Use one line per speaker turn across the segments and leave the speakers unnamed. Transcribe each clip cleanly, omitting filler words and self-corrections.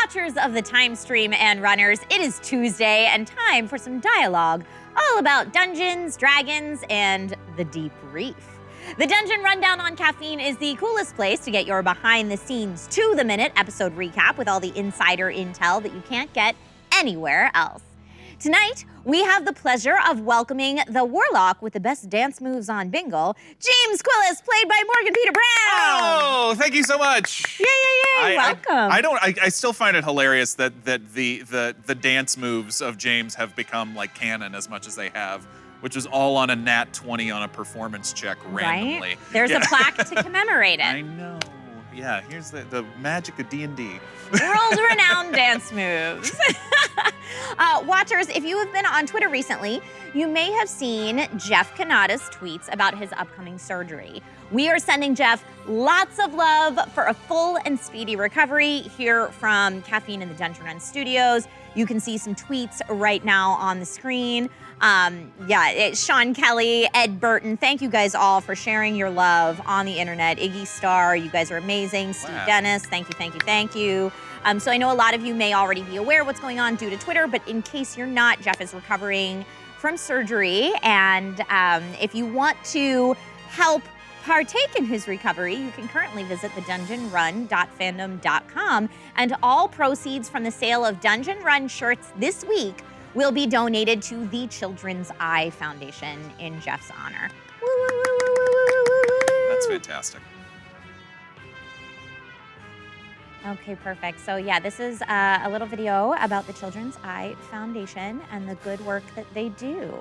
watchers of the time stream and runners, it is Tuesday and time for some dialogue all about Dungeons, Dragons, and the Deep Reef. The Dungeon Rundown on Caffeine is the coolest place to get your behind-the-scenes, to-the-minute episode recap with all the insider intel that you can't get anywhere else. Tonight, we have the pleasure of welcoming the warlock with the best dance moves on bingo, James Quillis, played by Morgan Peter Brown.
Oh, thank you so much.
Yay, welcome.
I still find it hilarious that the dance moves of James have become like canon as much as they have, which was all on a nat 20 on a performance check randomly.
Right? There's a plaque to commemorate it.
I know. Yeah, here's the magic of D&D.
World-renowned dance moves. Watchers, if you have been on Twitter recently, you may have seen Jeff Conatus tweets about his upcoming surgery. We are sending Jeff lots of love for a full and speedy recovery here from Caffeine in the Dungeon Run Studios. You can see some tweets right now on the screen. It's Sean Kelly, Ed Burton. Thank you guys all for sharing your love on the internet. Iggy Star, you guys are amazing. Steve Dennis, thank you. So I know a lot of you may already be aware what's going on due to Twitter, but in case you're not, Jeff is recovering from surgery. And if you want to help partake in his recovery, you can currently visit thedungeonrun.fandom.com, and all proceeds from the sale of Dungeon Run shirts this week will be donated to the Children's Eye Foundation in Jeff's honor.
That's fantastic.
Okay, perfect. So yeah, this is a little video about the Children's Eye Foundation and the good work that they do.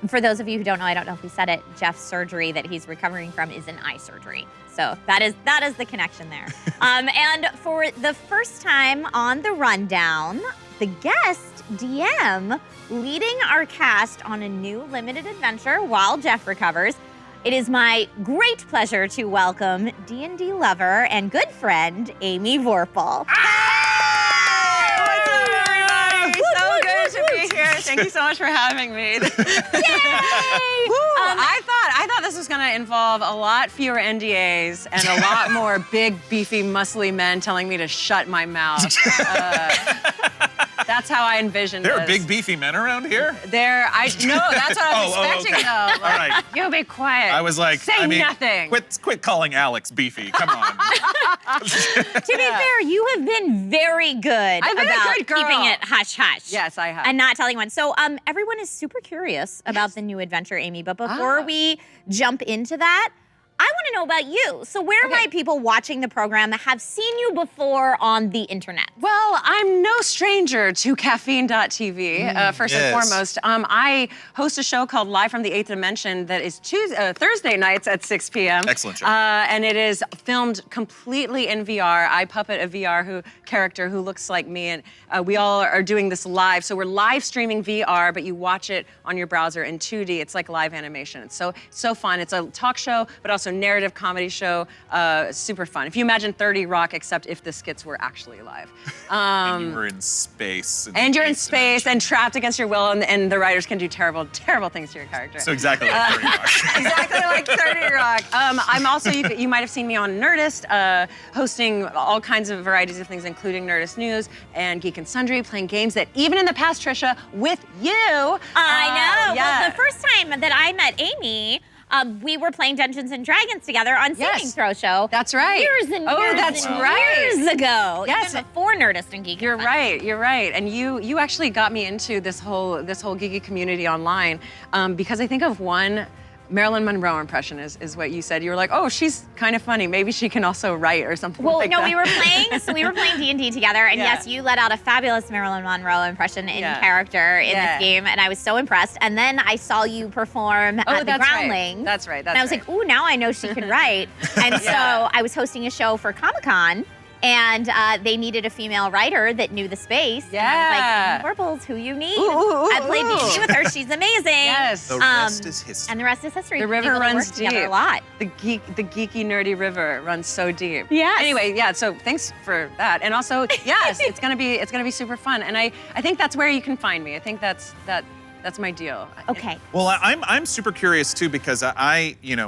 For those of you who don't know, I don't know if we said it, Jeff's surgery that he's recovering from is an eye surgery. So that is the connection there. And for the first time on the rundown, the guest DM leading our cast on a new limited adventure while Jeff recovers. It is my great pleasure to welcome D&D lover and good friend, Amy Vorpal.
Thank you so much for having me.
Yay!
I thought this was going to involve a lot fewer NDAs and a lot more big, beefy, muscly men telling me to shut my mouth. That's how I envisioned
There
this.
are big, beefy men around here?
No, that's what I was expecting,
okay.
though.
All right.
You be quiet.
I was like,
Say nothing.
Quit calling Alex beefy. Come on.
To be fair, you have been very good
I've been a
about
good girl.
keeping it hush-hush.
Yes, I have.
And not telling anyone. So everyone is super curious about the new adventure, Amy. But before we jump into that, I want to know about you. So where might people watching the program have seen you before on the internet?
Well, I'm no stranger to caffeine.tv, first and foremost. I host a show called Live from the Eighth Dimension that is Thursday nights at 6 p.m.
Excellent show.
And it is filmed completely in VR. I puppet a VR character who looks like me, and we all are doing this live. So we're live streaming VR, but you watch it on your browser in 2D. It's like live animation. It's so fun. It's a talk show, but also narrative comedy show, super fun. If you imagine 30 Rock, except if the skits were actually live.
And you were in space.
And you're in space and trapped against your will, and the writers can do terrible, terrible things to your character.
So exactly like 30 Rock.
Exactly like 30 Rock. I'm also, you might have seen me on Nerdist, hosting all kinds of varieties of things, including Nerdist News and Geek and Sundry, playing games that even in the past, Trisha, with you.
I know.
Yeah.
Well, the first time that I met Amy, we were playing Dungeons and Dragons together on Saving Throw Show.
That's right.
Years and years ago.
Yes.
Even before Nerdist and Geek.
You're right. And you actually got me into this whole geeky community online because I think of one Marilyn Monroe impression is what you said. You were like, oh, she's kind of funny. Maybe she can also write or something like that.
Well, no, we were playing D&D together, and yes, you let out a fabulous Marilyn Monroe impression in character in this game, and I was so impressed. And then I saw you perform at the Groundling.
That's right.
And I was like, ooh, now I know she can write. And so I was hosting a show for Comic-Con, and they needed a female writer that knew the space.
Yeah.
And I was like, Purple's who you need. I played D&D with her. She's amazing.
Yes.
The rest is history.
And the rest is history.
The river runs deep.
A lot.
The geeky, nerdy river runs so deep.
Yes.
Anyway, so thanks for that. And also, yes, it's gonna be super fun. And I think that's where you can find me. I think that's That's my deal.
Okay.
Well, I'm super curious too because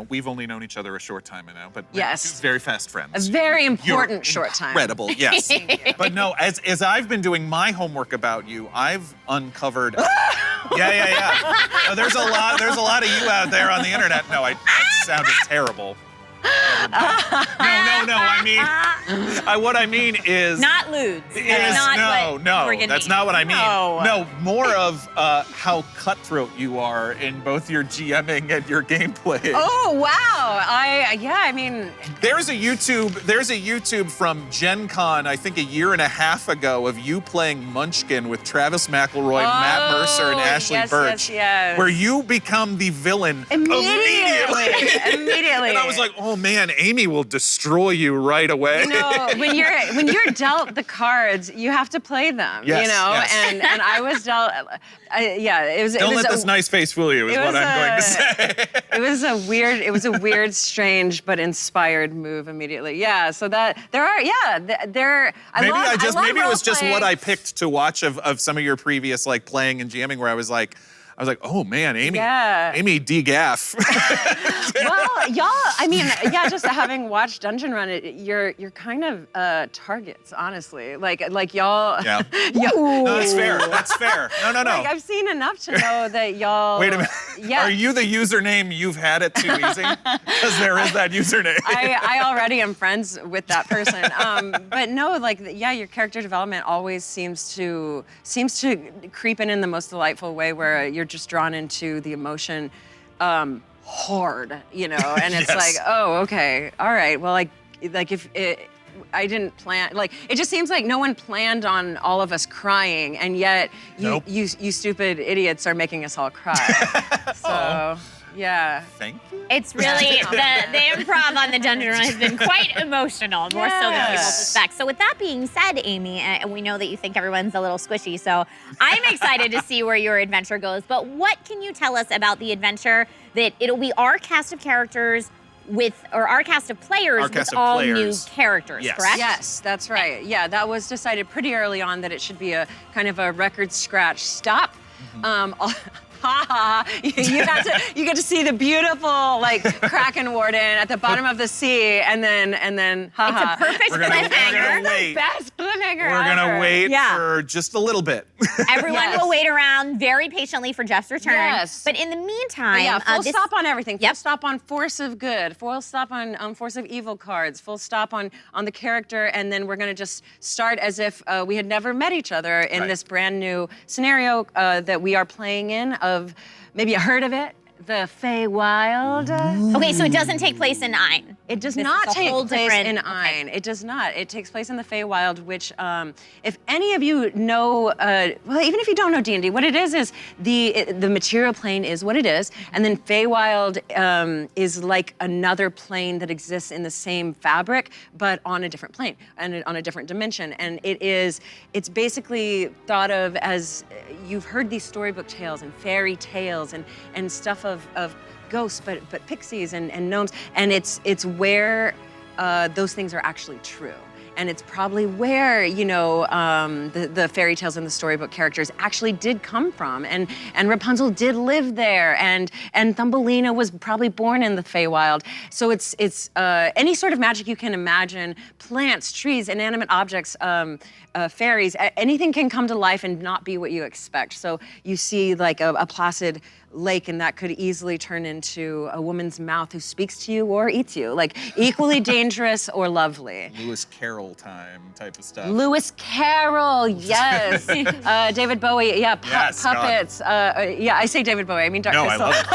we've only known each other a short time now, but
Yes.
we're very fast friends.
A very important
You're
short time.
Incredible, yes. But no, as I've been doing my homework about you, I've uncovered. Yeah. No, there's a lot of you out there on the internet. No, that sounded terrible. No. What I mean is
Not lewds. That's
that's not what I mean.
No.
No, more of how cutthroat you are in both your GMing and your gameplay.
Oh wow! I mean,
There's a YouTube from Gen Con, I think a year and a half ago, of you playing Munchkin with Travis McElroy, Matt Mercer, and Ashley Birch,
yes.
where you become the villain immediately.
Immediately.
And I was like, oh man, Amy will destroy you right away.
No, when you're dealt the cards, you have to play them.
Yes,
you know,
yes.
and I was dealt.
Don't let this nice face fool you, is what I'm going to say.
It was a weird, strange, but inspired move immediately. Yeah, so that there are,
Maybe it was just
role-playing.
what I picked to watch of some of your previous like playing and jamming, where I was like, oh man, Amy D-gaff.
Well, y'all, just having watched Dungeon Run, you're kind of targets, honestly. Like y'all.
Yeah. No, that's fair. No.
Like, I've seen enough to know that y'all.
Wait a minute.
Yeah.
Are you the username you've had it too easy? Because there is that username.
I already am friends with that person. But no, your character development always seems to creep in the most delightful way, where you're just drawn into the emotion hard, and it's
Yes.
like, oh, okay, all right, well, if I didn't plan, it just seems like no one planned on all of us crying, and yet
Nope.
you stupid idiots are making us all cry. So, yeah.
Thank you.
It's really, the improv on the Dungeon Run has been quite emotional, more so than people
Yes.
suspect. So with that being said, Amy, and we know that you think everyone's a little squishy, so I'm excited to see where your adventure goes. But what can you tell us about the adventure that it'll be our cast of characters our cast of players with all new characters,
Yes.
correct?
Yes, that's right. Yeah, that was decided pretty early on that it should be a kind of a record scratch stop. You get to see the beautiful Kraken Warden at the bottom of the sea, and then
It's a perfect
We're gonna
cliffhanger.
wait.
best cliffhanger
We're gonna
ever.
wait
Yeah.
for just a little bit.
Everyone
Yes.
will wait around very patiently for Jeff's return.
Yes.
But in the meantime,
Yeah, full
this-
stop on everything. Full
Yep.
stop on force of good. Full stop on force of evil cards. Full stop on the character, and then we're gonna just start as if we had never met each other in
Right.
this brand new scenario that we are playing in. Of maybe you heard of it, the Feiwild.
Okay, so it doesn't take place in Ain.
It does
This
not
is a
take
whole
place
different-
in
okay.
Ain. It does not. It takes place in the Feiwild, which, if any of you know, well, even if you don't know D&D, what it is the material plane is what it is, and then Feiwild is like another plane that exists in the same fabric, but on a different plane and on a different dimension. And it's basically thought of as, you've heard these storybook tales and fairy tales and stuff of ghosts, but pixies and gnomes, and it's where those things are actually true. And it's probably where, the fairy tales and the storybook characters actually did come from. And Rapunzel did live there, and Thumbelina was probably born in the Feywild. So it's any sort of magic you can imagine, plants, trees, inanimate objects, fairies, anything can come to life and not be what you expect. So you see like a placid lake, and that could easily turn into a woman's mouth who speaks to you or eats you, like equally dangerous or lovely.
Lewis Carroll time type of stuff.
Lewis Carroll, yes. David Bowie, yeah,
Yes, God.
puppets. Yeah, I say David Bowie, I mean
No, I
Darkness.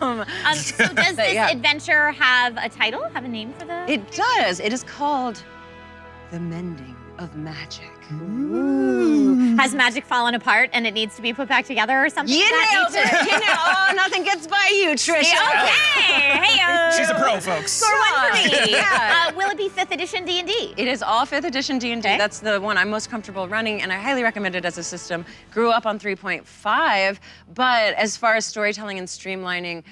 love it.
So does this
yeah.
adventure have a title, have a name for the?
It does. It is called The Mending of Magic.
Has magic fallen apart and it needs to be put back together or something?
You
of that
nailed it.
nature?
Oh, nothing gets by you, Trisha.
Okay, hey-o.
She's a pro, folks.
Score one for me.
Yeah.
Will it be 5th edition D&D?
It is all 5th edition D&D.
Okay.
That's the one I'm most comfortable running, and I highly recommend it as a system. Grew up on 3.5, but as far as storytelling and streamlining,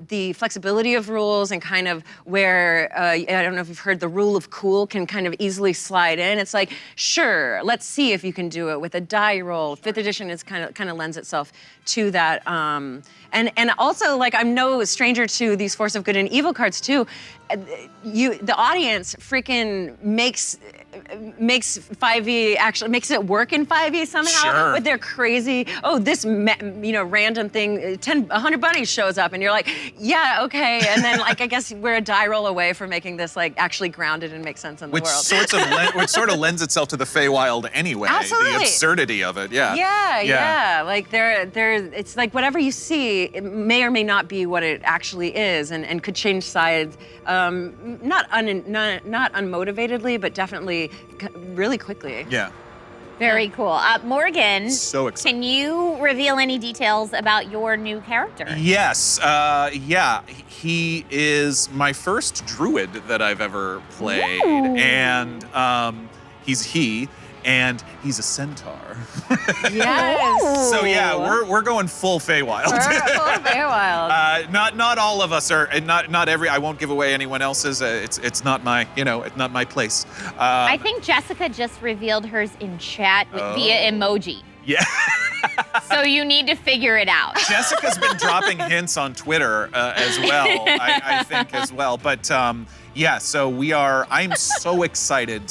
the flexibility of rules and kind of where, I don't know if you've heard, the rule of cool can kind of easily slide in. It's like, sure, sure, let's see if you can do it with a die roll. 5th edition is kind of lends itself to that. And also, like, I'm no stranger to these Force of Good and Evil cards too. The audience freaking makes 5e actually makes it work in 5e somehow with their crazy, random thing. 100 bunnies shows up and you're like, yeah, okay. And then like I guess we're a die roll away from making this like actually grounded and make sense in the world.
Which sort of lends itself to the Feywild anyway.
Absolutely.
The absurdity of it. Yeah.
Yeah. Like it's like whatever you see, it may or may not be what it actually is, and could change sides. Not unmotivatedly, but definitely really quickly.
Yeah.
Very cool. Morgan,
so excited.
Can you reveal any details about your new character?
Yes. He is my first druid that I've ever played.
Ooh.
And he's a centaur.
Yes.
So yeah, we're going full Feywild.
Full Feywild.
Not all of us are, and not every. I won't give away anyone else's. It's not my, it's not my place.
I think Jessica just revealed hers in chat via emoji.
Yeah.
So you need to figure it out.
Jessica's been dropping hints on Twitter as well. I think as well. But so I'm so excited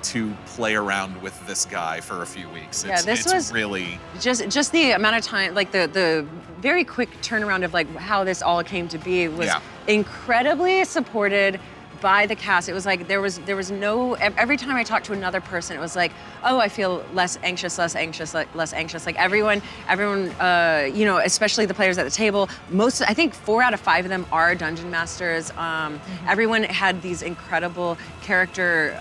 to play around with this guy for a few weeks.
This was
really
just the amount of time, like the very quick turnaround of like how this all came to be was incredibly supported by the cast. It was like there was no, every time I talked to another person, it was like, oh, I feel less anxious. Like everyone, especially the players at the table, I think 4 out of 5 of them are dungeon masters. Everyone had these incredible character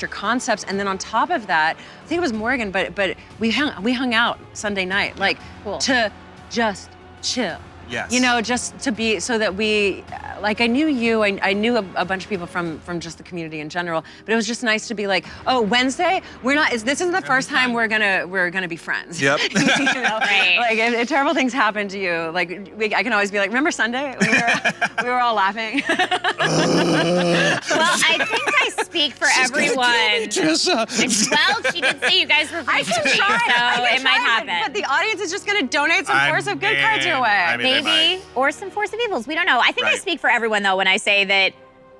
concepts, and then on top of that, I think it was Morgan, but we hung out Sunday night, like to just chill.
Yes.
Just to be, so that we, like I knew you, I knew a bunch of people from just the community in general, but it was just nice to be like, oh, Wednesday, this isn't the first time we're gonna be friends.
Yep.
Right.
Like if terrible things happen to you, like I can always be like, remember Sunday when we were all laughing?
Well, I think I speak for everyone. Well, she did say you guys were free to so it might happen.
But the audience is just gonna donate some Force of Good cards your way.
Maybe, or some Force of Evils. We don't know. I think I speak for everyone, though, when I say that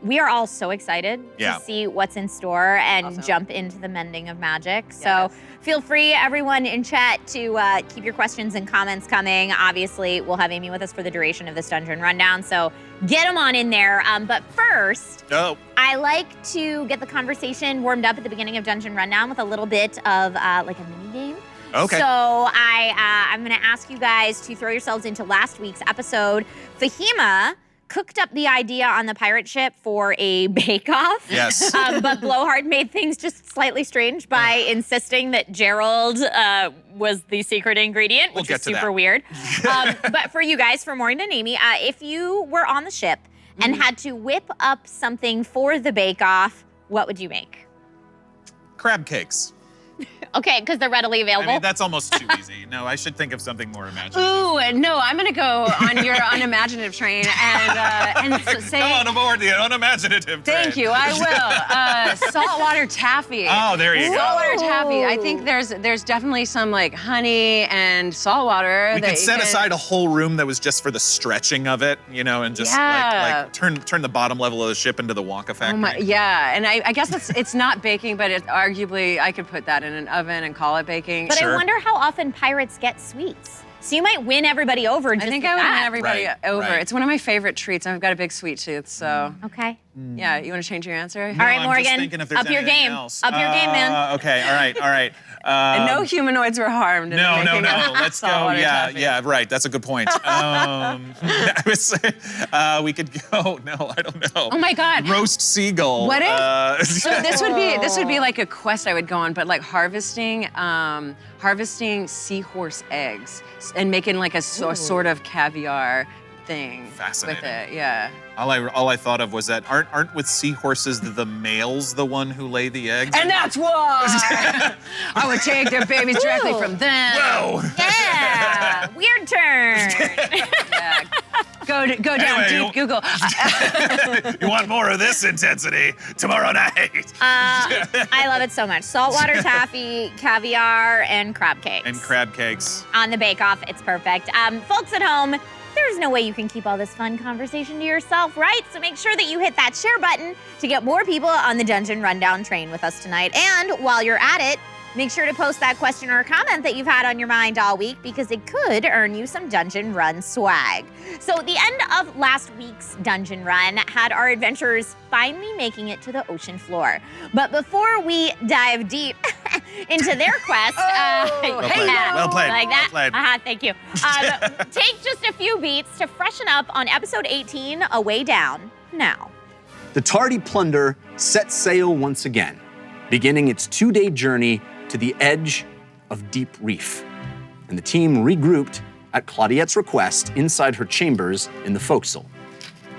we are all so excited to see what's in store and jump into the mending of magic.
Yes.
So feel free, everyone in chat, to keep your questions and comments coming. Obviously, we'll have Amy with us for the duration of this dungeon rundown, so get them on in there. But first, I like to get the conversation warmed up at the beginning of Dungeon Rundown with a little bit of like a mini game.
Okay.
So I'm gonna ask you guys to throw yourselves into last week's episode. Fahima cooked up the idea on the pirate ship for a bake-off.
Yes.
But Blowhard made things just slightly strange by insisting that Gerald was the secret ingredient, which is super weird. But for you guys, for Morgan and Amy, if you were on the ship and had to whip up something for the bake-off, what would you make?
Crab cakes.
Okay, because they're readily available.
I mean, that's almost too easy. No, I should think of something more imaginative.
Ooh, no, I'm gonna go on your unimaginative train and say.
Come on aboard the unimaginative train.
Thank you, I will. Saltwater taffy.
Oh, there you go.
Saltwater taffy. I think there's definitely some like honey and salt water.
We could set aside a whole room that was just for the stretching of it, and just like turn the bottom level of the ship into the Wonka factory.
And I guess it's not baking, but arguably I could put that in an oven and call it baking.
But I wonder how often pirates get sweets. So you might win everybody over just
I think
with
I would
that.
win everybody over.
Right.
It's one of my favorite treats. I've got a big sweet tooth, so.
Okay.
Yeah, you want to change your answer?
All right,
I'm
Morgan,
just thinking if there's
up your
anything
game.
else.
Up your game, man.
Okay, all right.
And no humanoids were harmed. In
No.
making
Let's go.
saltwater taffy.
Yeah, right. That's a good point. We could go. No, I don't know.
Oh my God.
Roast seagull.
What if? So this would be like a quest I would go on, but like harvesting seahorse eggs and making like a sort of caviar thing
Fascinating.
with it. Yeah.
All I thought of was that aren't with seahorses the males the one who lay the eggs?
And that's why I would take their babies directly from them.
Whoa!
Yeah. Weird turn.
Yeah. Go Go down
Anyway,
deep, Google.
You want more of this intensity tomorrow night?
I love it so much. Saltwater taffy, caviar, and crab cakes.
And crab cakes.
On the bake-off, it's perfect. Folks at home, there's no way you can keep all this fun conversation to yourself, right? So make sure that you hit that share button to get more people on the Dungeon Rundown train with us tonight. And while you're at it, make sure to post that question or comment that you've had on your mind all week because it could earn you some Dungeon Run swag. So the end of last week's Dungeon Run had our adventurers finally making it to the ocean floor. But before we dive deep into their quest,
Well played.
like that?
Well played.
Thank you. Take just a few beats to freshen up on episode 18, A Way Down, now.
The tardy plunder set sail once again, beginning its 2-day journey to the edge of Deep Reef. And the team regrouped at Claudette's request inside her chambers in the forecastle.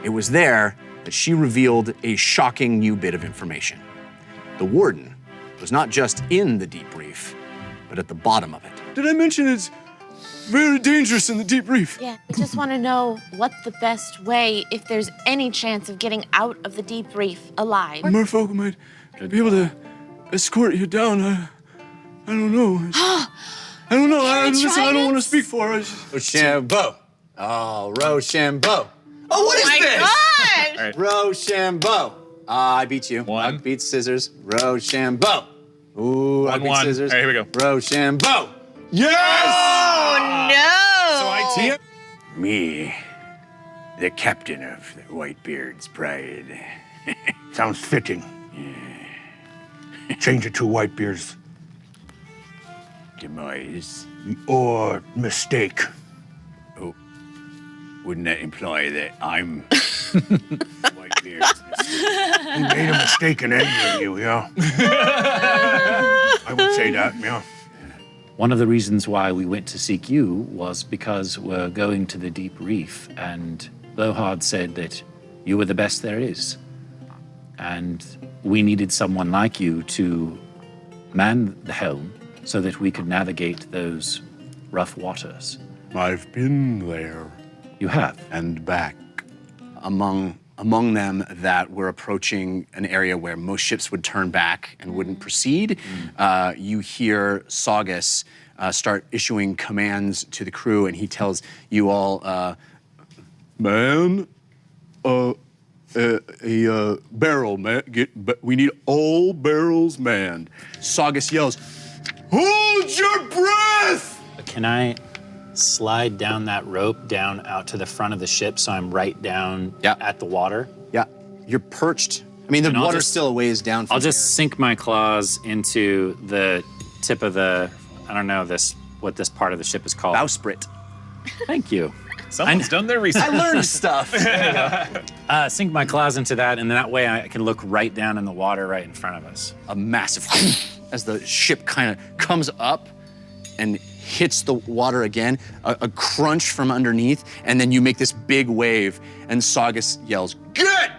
It was there that she revealed a shocking new bit of information. The warden was not just in the Deep Reef, but at the bottom of it.
Did I mention it's very dangerous in the Deep Reef?
Yeah, I just want to know what the best way, if there's any chance of getting out of the Deep Reef alive.
Merfolk might be able to escort you down. I don't know. I don't know. Listen, I don't want to speak for her.
Rochambeau. Oh, Rochambeau. Oh, what is this?
Right.
Rochambeau. I beat you.
One.
I beat scissors. Rochambeau. Ooh, I beat
1-1.
scissors.
All right, here we go.
Rochambeau.
Yes!
So I team.
Me, the captain of the Whitebeard's Pride. Sounds fitting. Change it to Whitebeard's demise or mistake. Oh, wouldn't that imply that I'm Whitebeard's mistake? He made a mistake in angering you, yeah? I would say that, yeah.
One of the reasons why we went to seek you was because we're going to the Deep Reef, and Blowhard said that you were the best there is. And we needed someone like you to man the helm so that we could navigate those rough waters.
I've been there
You have.
and back.
Among them that were approaching an area where most ships would turn back and wouldn't proceed, you hear Saugus start issuing commands to the crew, and he tells you all,
Man, a barrel, man. We need all barrels manned.
Saugus yells, "Hold your breath!"
Can I slide down that rope down out to the front of the ship so I'm right down at the water?
Yeah, you're perched. I mean, the
And I'll
water's
just-
still a ways down from
I'll just sink my claws into the tip of the, I don't know what this part of the ship is called.
bowsprit.
Thank you.
Someone's done their research.
I learned stuff.
Sink my claws into that, and that way I can look right down in the water right in front of us.
A massive, as the ship kind of comes up and hits the water again, a crunch from underneath, and then you make this big wave, and Saugus yells, "Get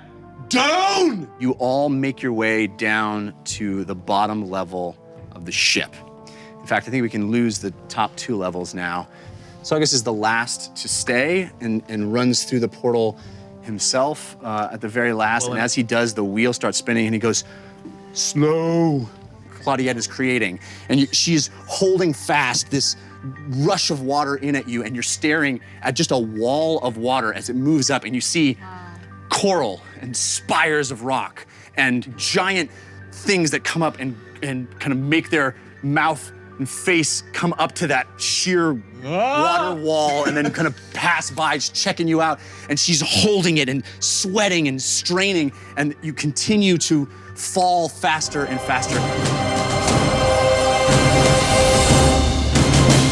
down!" You all make your way down to the bottom level of the ship. In fact, I think we can lose the top 2 levels now. Saugus is the last to stay and runs through the portal himself at the very last, and as he does, the wheel starts spinning, and he goes, "Slow." Claudette is creating, and she's holding fast this rush of water in at you, and you're staring at just a wall of water as it moves up, and you see coral and spires of rock and giant things that come up and kind of make their mouth and face come up to that sheer water wall and then kind of pass by, just checking you out, and she's holding it and sweating and straining, and you continue to fall faster and faster.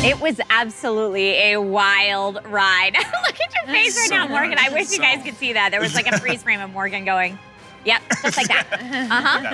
It was absolutely a wild ride. Look at your face right now, Morgan. I wish you guys could see that. There was like a freeze frame of Morgan going, yep, just like that.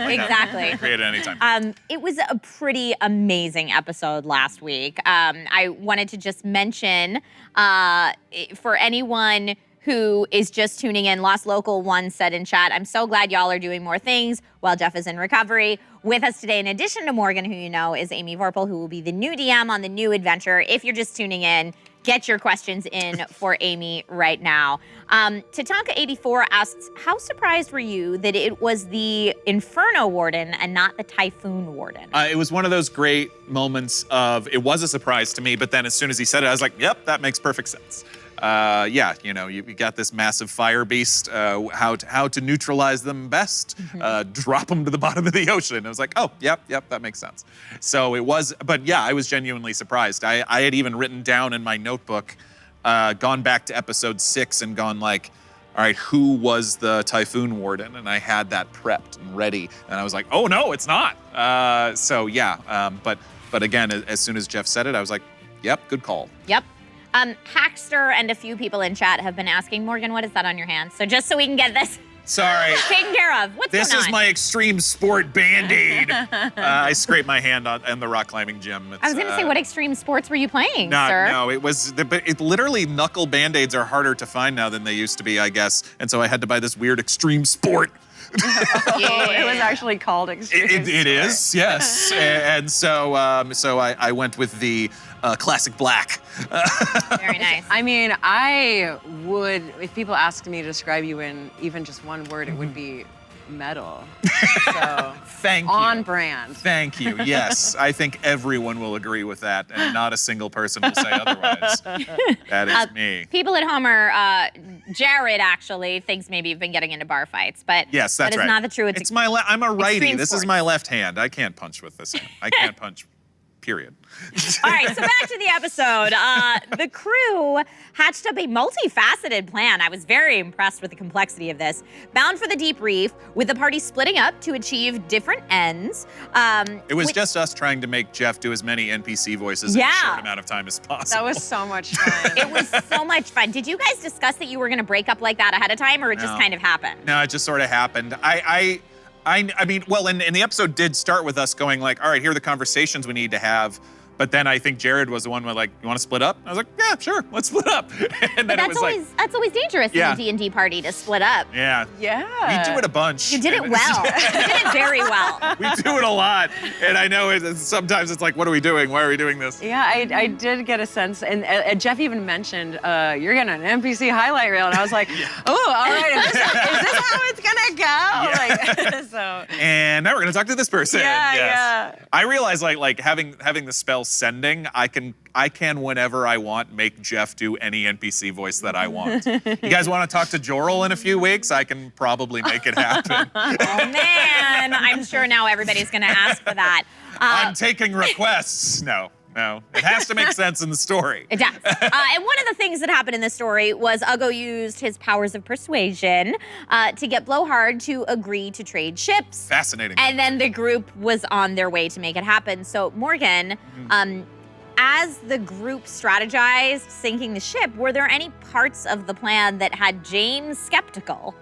Exactly.
Create it anytime.
It was a pretty amazing episode last week. I wanted to just mention for anyone who is just tuning in, Lost Local 1 said in chat, "I'm so glad y'all are doing more things while Jeff is in recovery." With us today, in addition to Morgan, who you know, is Amy Vorpal, who will be the new DM on the new adventure. If you're just tuning in, get your questions in for Amy right now. Tatanka84 asks, how surprised were you that it was the Inferno Warden and not the Typhoon Warden?
It was one of those great moments of, it was a surprise to me, but then as soon as he said it, I was like, yep, that makes perfect sense. Yeah, you know, you got this massive fire beast, how to neutralize them best, drop them to the bottom of the ocean. I was like, oh, yep, that makes sense. So it was, but yeah, I was genuinely surprised. I had even written down in my notebook, gone back to episode 6 and gone like, all right, who was the Typhoon Warden? And I had that prepped and ready. And I was like, oh no, it's not. So yeah, but again, as soon as Jeff said it, I was like, yep, good call.
Yep. Hackster and a few people in chat have been asking, Morgan, what is that on your hand? So just so we can get this
Sorry.
taken care of. What's
This
going on?
is my extreme sport Band-Aid. I scraped my hand in the rock climbing gym.
I was going to say, what extreme sports were you playing,
No,
sir?
no, it literally knuckle Band-Aids are harder to find now than they used to be, I guess. And so I had to buy this weird extreme sport.
It was actually called Extreme
It is, yes. And so I went with the classic black.
Very nice.
I mean, I would, if people asked me to describe you in even just one word, it would be metal. So,
Thank you.
on brand.
Thank you. Yes, I think everyone will agree with that, and not a single person will say otherwise. That is me.
People at home are, Jared actually thinks maybe you've been getting into bar fights, but
Yes, that's
that is
right.
not the truth.
It's my. I'm a righty.
extreme
This is
sports.
my left hand. I can't punch with this hand. I can't punch. Period.
All right, so back to the episode. The crew hatched up a multifaceted plan. I was very impressed with the complexity of this. Bound for the Deep Reef, with the party splitting up to achieve different ends.
It was just us trying to make Jeff do as many NPC voices in a short amount of time as possible.
That was so much fun.
It was so much fun. Did you guys discuss that you were going to break up like that ahead of time, or it just
No.
kind of happened?
No, it just sort of happened. I mean, well, and the episode did start with us going like, all right, here are the conversations we need to have. But then I think Jared was the one who like, you want to split up? I was like, yeah, sure, let's split up. And then
But
it was
that's always dangerous
Yeah.
in a D&D party to split up.
yeah.
Yeah.
We do it a bunch.
You did it well. You did it very well.
We do it a lot. And I know sometimes it's like, what are we doing? Why are we doing this?
Yeah, I did get a sense, and Jeff even mentioned, you're getting an NPC highlight reel, and I was like, oh, all right, is this how it's gonna go? Like, so.
And now we're gonna talk to this person.
Yeah,
Yes.
yeah.
I realize like having the spell sending, I can whenever I want make Jeff do any NPC voice that I want. You guys want to talk to Jorel in a few weeks? I can probably make it happen.
Oh man, I'm sure now everybody's gonna ask for that.
I'm taking requests. No. It has to make sense in the story.
It does. And one of the things that happened in this story was Uggo used his powers of persuasion to get Blowhard to agree to trade ships.
Fascinating.
And then the group was on their way to make it happen. So Morgan, as the group strategized sinking the ship, were there any parts of the plan that had James skeptical?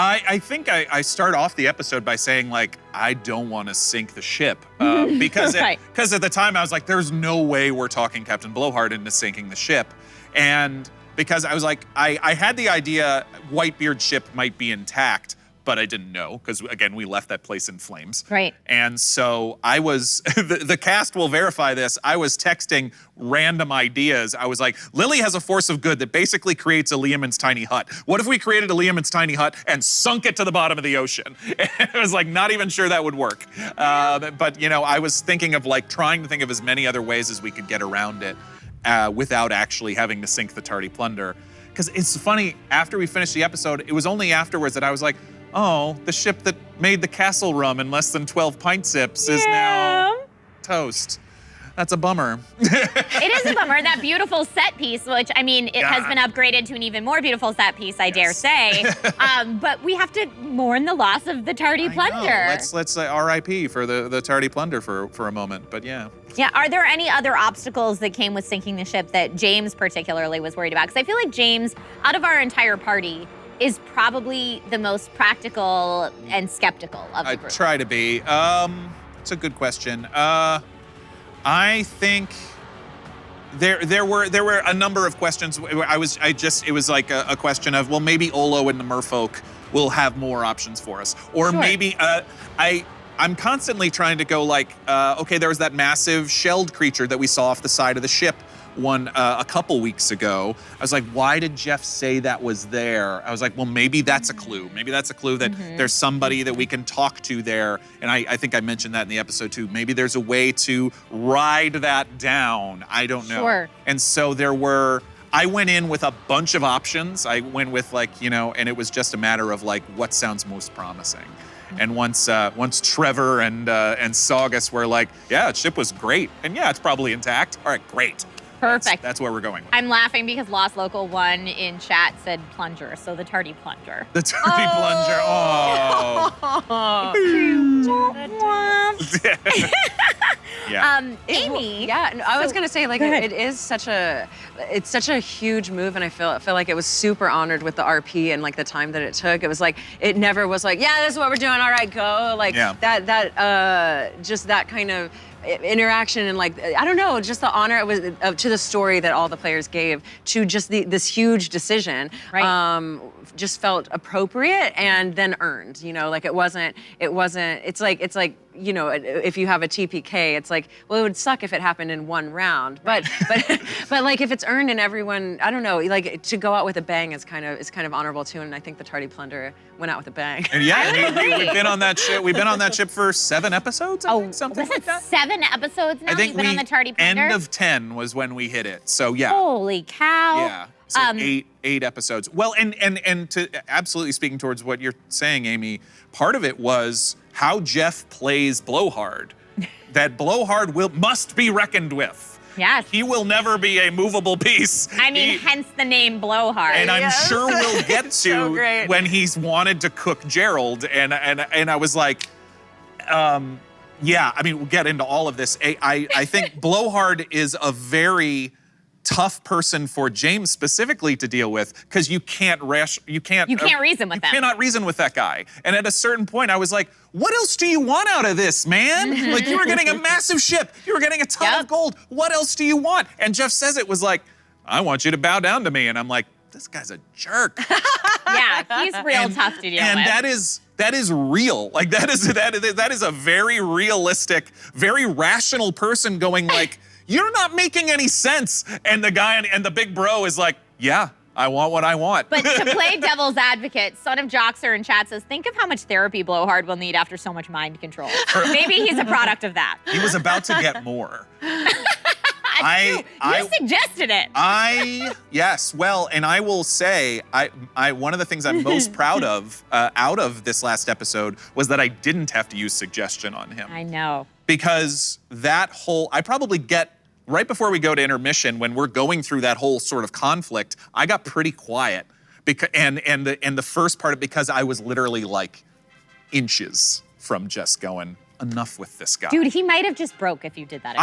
I think I start off the episode by saying like, I don't want to sink the ship because
Right.
at the time I was like, there's no way we're talking Captain Blowhard into sinking the ship. And because I was like, I had the idea Whitebeard's ship might be intact, but I didn't know because again, we left that place in flames.
Right.
And so I was, the cast will verify this, I was texting random ideas. I was like, Lily has a force of good that basically creates a Liamon's tiny hut. What if we created a Liamon's tiny hut and sunk it to the bottom of the ocean? And I was like, not even sure that would work. But you know, I was thinking of like trying to think of as many other ways as we could get around it without actually having to sink the Tardy Plunder. Because it's funny, after we finished the episode, it was only afterwards that I was like, oh, the ship that made the castle rum in less than 12 pint sips is now toast. That's a bummer.
It is a bummer, that beautiful set piece, which, I mean, it has been upgraded to an even more beautiful set piece, I dare say. But we have to mourn the loss of the Tardy Plunder.
Let's say RIP for the Tardy Plunder for a moment, but yeah.
Yeah, are there any other obstacles that came with sinking the ship that James particularly was worried about? Because I feel like James, out of our entire party, is probably the most practical and skeptical of the
I
group.
try to be. It's a good question. I think there were a number of questions. It was like a question of, well, maybe Olo and the merfolk will have more options for us, or
Sure.
maybe I'm constantly trying to go like, okay, there was that massive shelled creature that we saw off the side of the ship. a couple weeks ago. I was like, why did Jeff say that was there? I was like, well, maybe that's a clue. Maybe that's a clue that there's somebody that we can talk to there. And I think I mentioned that in the episode too. Maybe there's a way to ride that down. I don't know.
Sure.
And so I went in with a bunch of options. I went with and it was just a matter of like, what sounds most promising. And once Trevor and Saugus were like, yeah, the ship was great. And yeah, it's probably intact. All right, great.
Perfect.
That's where we're going.
I'm laughing because Lost Local 1 in chat said plunger, so the tardy plunger.
The tardy plunger. Yeah.
Amy.
I was gonna say like it's such a huge move, and I feel like it was super honored with the RP and like the time that it took. It was like it never was like, yeah, this is what we're doing. All right, go. Like just that kind of interaction and like I don't know, just the honor it was to the story that all the players gave to just this huge decision. Right. Just felt appropriate and then earned. Like it wasn't. It's like if you have a TPK, it's like, well, it would suck if it happened in one round, but like if it's earned and everyone, I don't know, like to go out with a bang is kind of honorable too. And I think the tardy plunder went out with a bang.
And we've been on that ship. We've been on that ship for 7 episodes. I think, something like that.
7 episodes now.
I think
you've been on the tardy plunder.
End of 10 was when we hit it. So yeah.
Holy cow.
Yeah. So 8 episodes. Well, and to absolutely speaking towards what you're saying, Amy, part of it was how Jeff plays Blowhard. That Blowhard must be reckoned with.
Yes.
He will never be a movable piece.
I mean, hence the name Blowhard.
And I'm sure we'll get to when he's wanted to cook Gerald. And I was like, yeah, I mean, we'll get into all of this. I think Blowhard is a very tough person for James specifically to deal with because you can't reason with them. You cannot reason with that guy. And at a certain point, I was like, what else do you want out of this, man? Like, you were getting a massive ship. You were getting a ton of gold. What else do you want? And Jeff says it was like, I want you to bow down to me. And I'm like, this guy's a jerk.
Yeah, he's real tough to deal with.
And that is real. Like that is a very realistic, very rational person going like, you're not making any sense. And the guy and the big bro is like, yeah, I want what I want.
But to play devil's advocate, Son of Joxer in chat says, think of how much therapy Blowhard will need after so much mind control. Maybe he's a product of that.
He was about to get more.
You suggested it.
Yes, well, and I will say, one of the things I'm most proud of out of this last episode was that I didn't have to use suggestion on him.
I know.
Because I probably get, right before we go to intermission, when we're going through that whole sort of conflict, I got pretty quiet. And the first part, because I was literally like inches from just going, enough with this guy.
Dude, he might have just broke if you did that.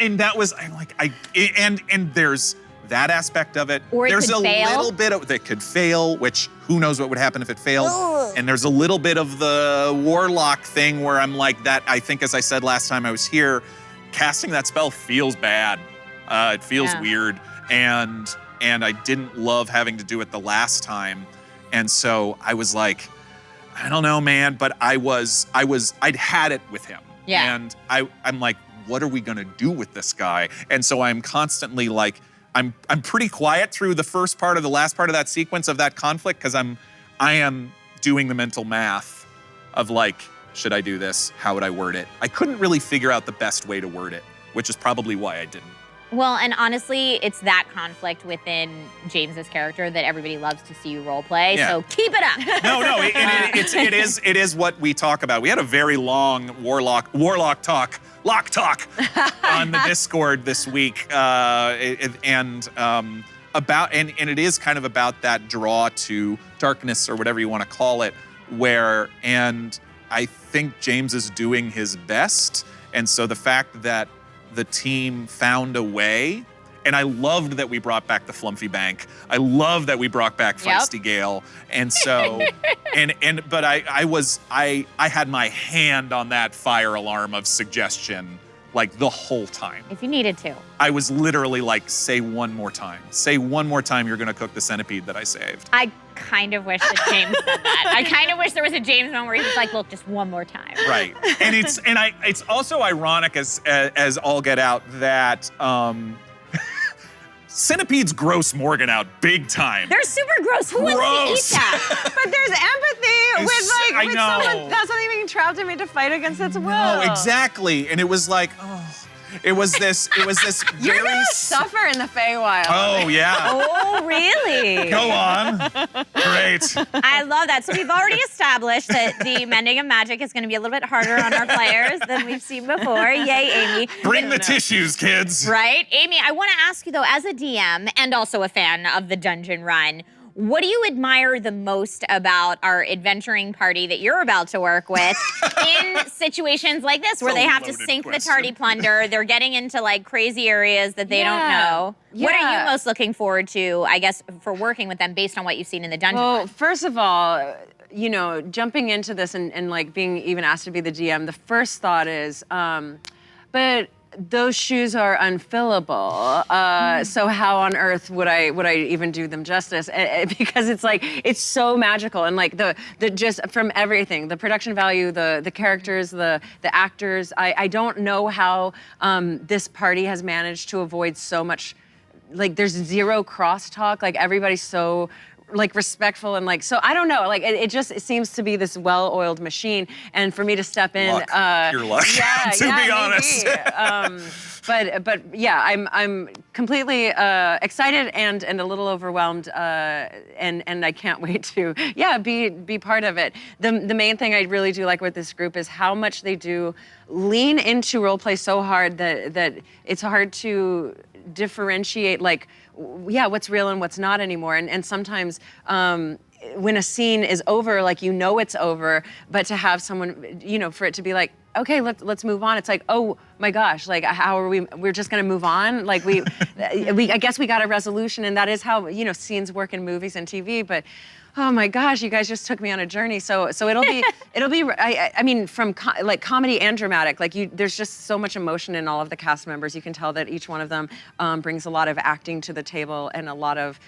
And that was, and there's that aspect of it.
Or
there's
could fail.
Little bit of that could fail, which who knows what would happen if it failed. Ugh. And there's a little bit of the warlock thing where I'm like that. I think, as I said last time I was here, casting that spell feels bad. It feels weird, and I didn't love having to do it the last time, and so I was like, I don't know, man, but I'd had it with him.
Yeah.
And I'm like, what are we gonna do with this guy? And so I'm constantly like, I'm pretty quiet through the first part of the last part of that sequence of that conflict because I am doing the mental math of like, should I do this? How would I word it? I couldn't really figure out the best way to word it, which is probably why I didn't.
Well, and honestly, it's that conflict within James's character that everybody loves to see you role play. Yeah. So keep it up.
No, it is what we talk about. We had a very long warlock talk on the Discord this week, and it is kind of about that draw to darkness or whatever you want to call it, and I think James is doing his best, and so the fact that the team found a way, and I loved that we brought back the Flumpy Bank. I love that we brought back Feisty Gale, and so, but I had my hand on that fire alarm of suggestion like the whole time.
If you needed to.
I was literally like, say one more time. Say one more time you're gonna cook the centipede that I saved.
I kind of wish that James said that. I kind of wish there was a James moment where he was like, look, just one more time.
Right. And it's also ironic as all get out that Centipedes gross Morgan out big time.
They're super gross. Who wants to eat that?
But there's empathy with
I
with
know.
someone that's not even trapped and made to fight against its will.
No, exactly. And it was like, it was this
You're
very.
gonna suffer in the Feiwild.
Oh, yeah.
Oh, really?
Go on. Great.
I love that. So we've already established that the Mending of Magic is going to be a little bit harder on our players than we've seen before. Yay, Amy.
Bring the tissues, kids.
Right? Amy, I want to ask you, though, as a DM and also a fan of the dungeon run, what do you admire the most about our adventuring party that you're about to work with in situations like this where they have to
loaded
sink the
question.
tardy plunder, they're getting into like crazy areas that they don't know. What are
Yeah.
you most looking forward to, I guess, for working with them based on what you've seen in the dungeon?
Well, first of all, you know, jumping into this and like being even asked to be the DM, the first thought is, but those shoes are unfillable. So how on earth would I even do them justice? Because it's like it's so magical and like the just from everything, the production value, the characters, the actors. I don't know how this party has managed to avoid so much. Like there's zero crosstalk. Like everybody's so like respectful and like so I don't know, like it seems to be this well-oiled machine, and for me to step in
Luck. Pure luck, to be honest.
But yeah, I'm completely excited and a little overwhelmed, and I can't wait to be part of it. The main thing I really do like with this group is how much they do lean into roleplay so hard that it's hard to differentiate like what's real and what's not anymore, and sometimes when a scene is over, like you know it's over, but to have someone, you know, for it to be like, okay, let's move on. It's like, oh my gosh, like how are we? We're just gonna move on. Like we I guess we got a resolution, and that is how, you know, scenes work in movies and TV. But oh my gosh, you guys just took me on a journey. So it'll be I mean from like comedy and dramatic. Like there's just so much emotion in all of the cast members. You can tell that each one of them brings a lot of acting to the table and a lot of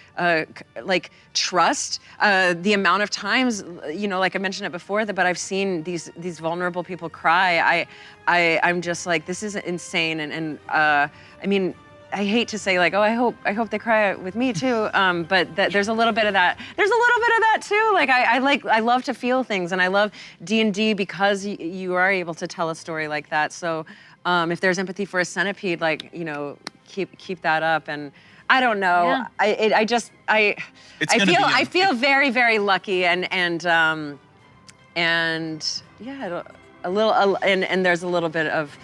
like trust. The amount of times, you know, like I mentioned it before, but I've seen these vulnerable people cry. I'm just like, this is insane, and I mean, I hate to say like, oh, I hope they cry with me too. But there's a little bit of that. There's a little bit of that too. Like I love to feel things, and I love D&D because you are able to tell a story like that. So if there's empathy for a centipede, like, you know, keep that up. And I don't know. Yeah. I feel very, very lucky, and yeah, a little, and there's a little bit of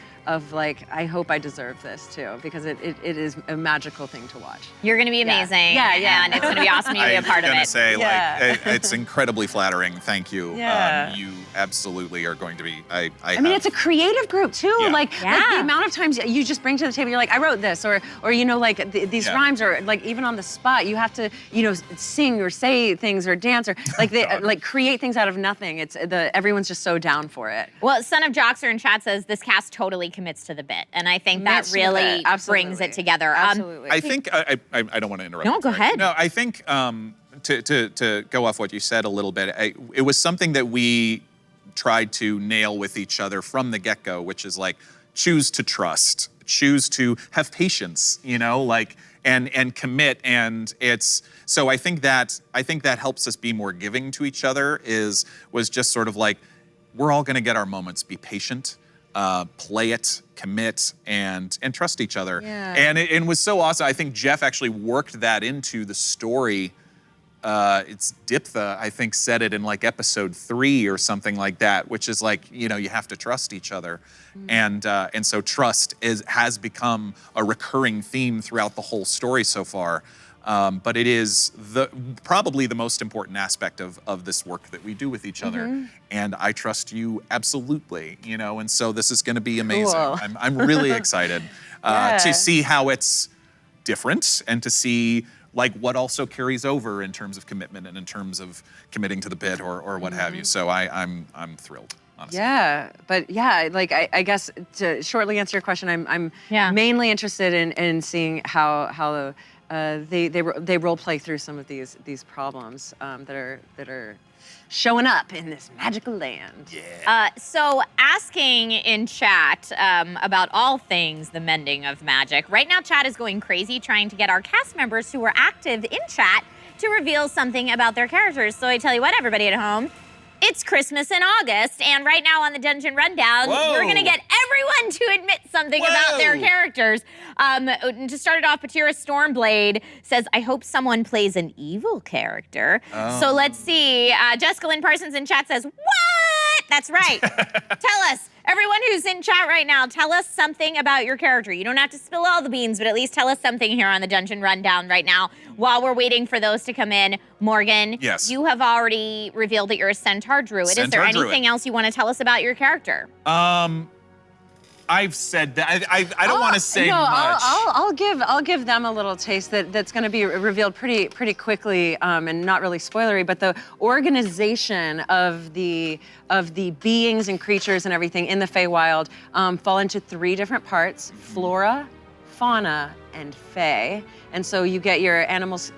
like, I hope I deserve this too, because it is a magical thing to watch.
You're gonna be amazing.
Yeah.
And it's gonna be awesome to be a part of it.
I was gonna say, like, it's incredibly flattering. Thank you.
Yeah.
You absolutely are going to be, I
mean, it's a creative group too.
Yeah.
Like the amount of times you just bring to the table, you're like, I wrote this, or you know, like these rhymes, or like even on the spot, you have to, you know, sing or say things or dance, or like they like create things out of nothing. Everyone's just so down for it.
Well, Son of Joxer in chat says this cast totally commits to the bit, and I think that really brings it together.
Absolutely.
I think I don't want to interrupt.
No, go ahead.
No, I think to go off what you said a little bit, it was something that we tried to nail with each other from the get-go, which is like, choose to trust, choose to have patience, you know, like, and commit. And it's, so I think that helps us be more giving to each other, was just sort of like, we're all gonna get our moments, be patient, play it, commit, and trust each other.
Yeah.
And it was so awesome. I think Jeff actually worked that into the story. It's Diptha, I think, said it in like episode 3 or something like that, which is like, you know, you have to trust each other. And so trust has become a recurring theme throughout the whole story so far. But it is probably the most important aspect of this work that we do with each other. And I trust you absolutely, you know, and so this is gonna be amazing.
Cool.
I'm really excited to see how it's different, and to see like what also carries over in terms of commitment and in terms of committing to the bit or what have you. So I'm thrilled. Honestly.
Yeah, but yeah, like I guess to shortly answer your question, I'm mainly interested in seeing how they role play through some of these problems that are showing up in this magical land.
So asking in chat about all things the mending of magic. Right now, chat is going crazy trying to get our cast members who are active in chat to reveal something about their characters. So I tell you what, everybody at home, it's Christmas in August, and right now on the Dungeon Rundown, we're gonna get everyone to admit something about their characters. To start it off, Patira Stormblade says, I hope someone plays an evil character. So let's see, Jessica Lynn Parsons in chat says, what? That's right. Tell us, everyone who's in chat right now, tell us something about your character. You don't have to spill all the beans, but at least tell us something here on the Dungeon Rundown right now while we're waiting for those to come in. Morgan, you have already revealed that you're a Centaur Druid. Is there anything else you want to tell us about your character?
I've said that. I don't want to say much.
I'll give them a little taste that's going to be revealed pretty quickly, and not really spoilery. But the organization of the beings and creatures and everything in the Feywild fall into 3 different parts: flora, fauna, and Fey. And so you get your animals,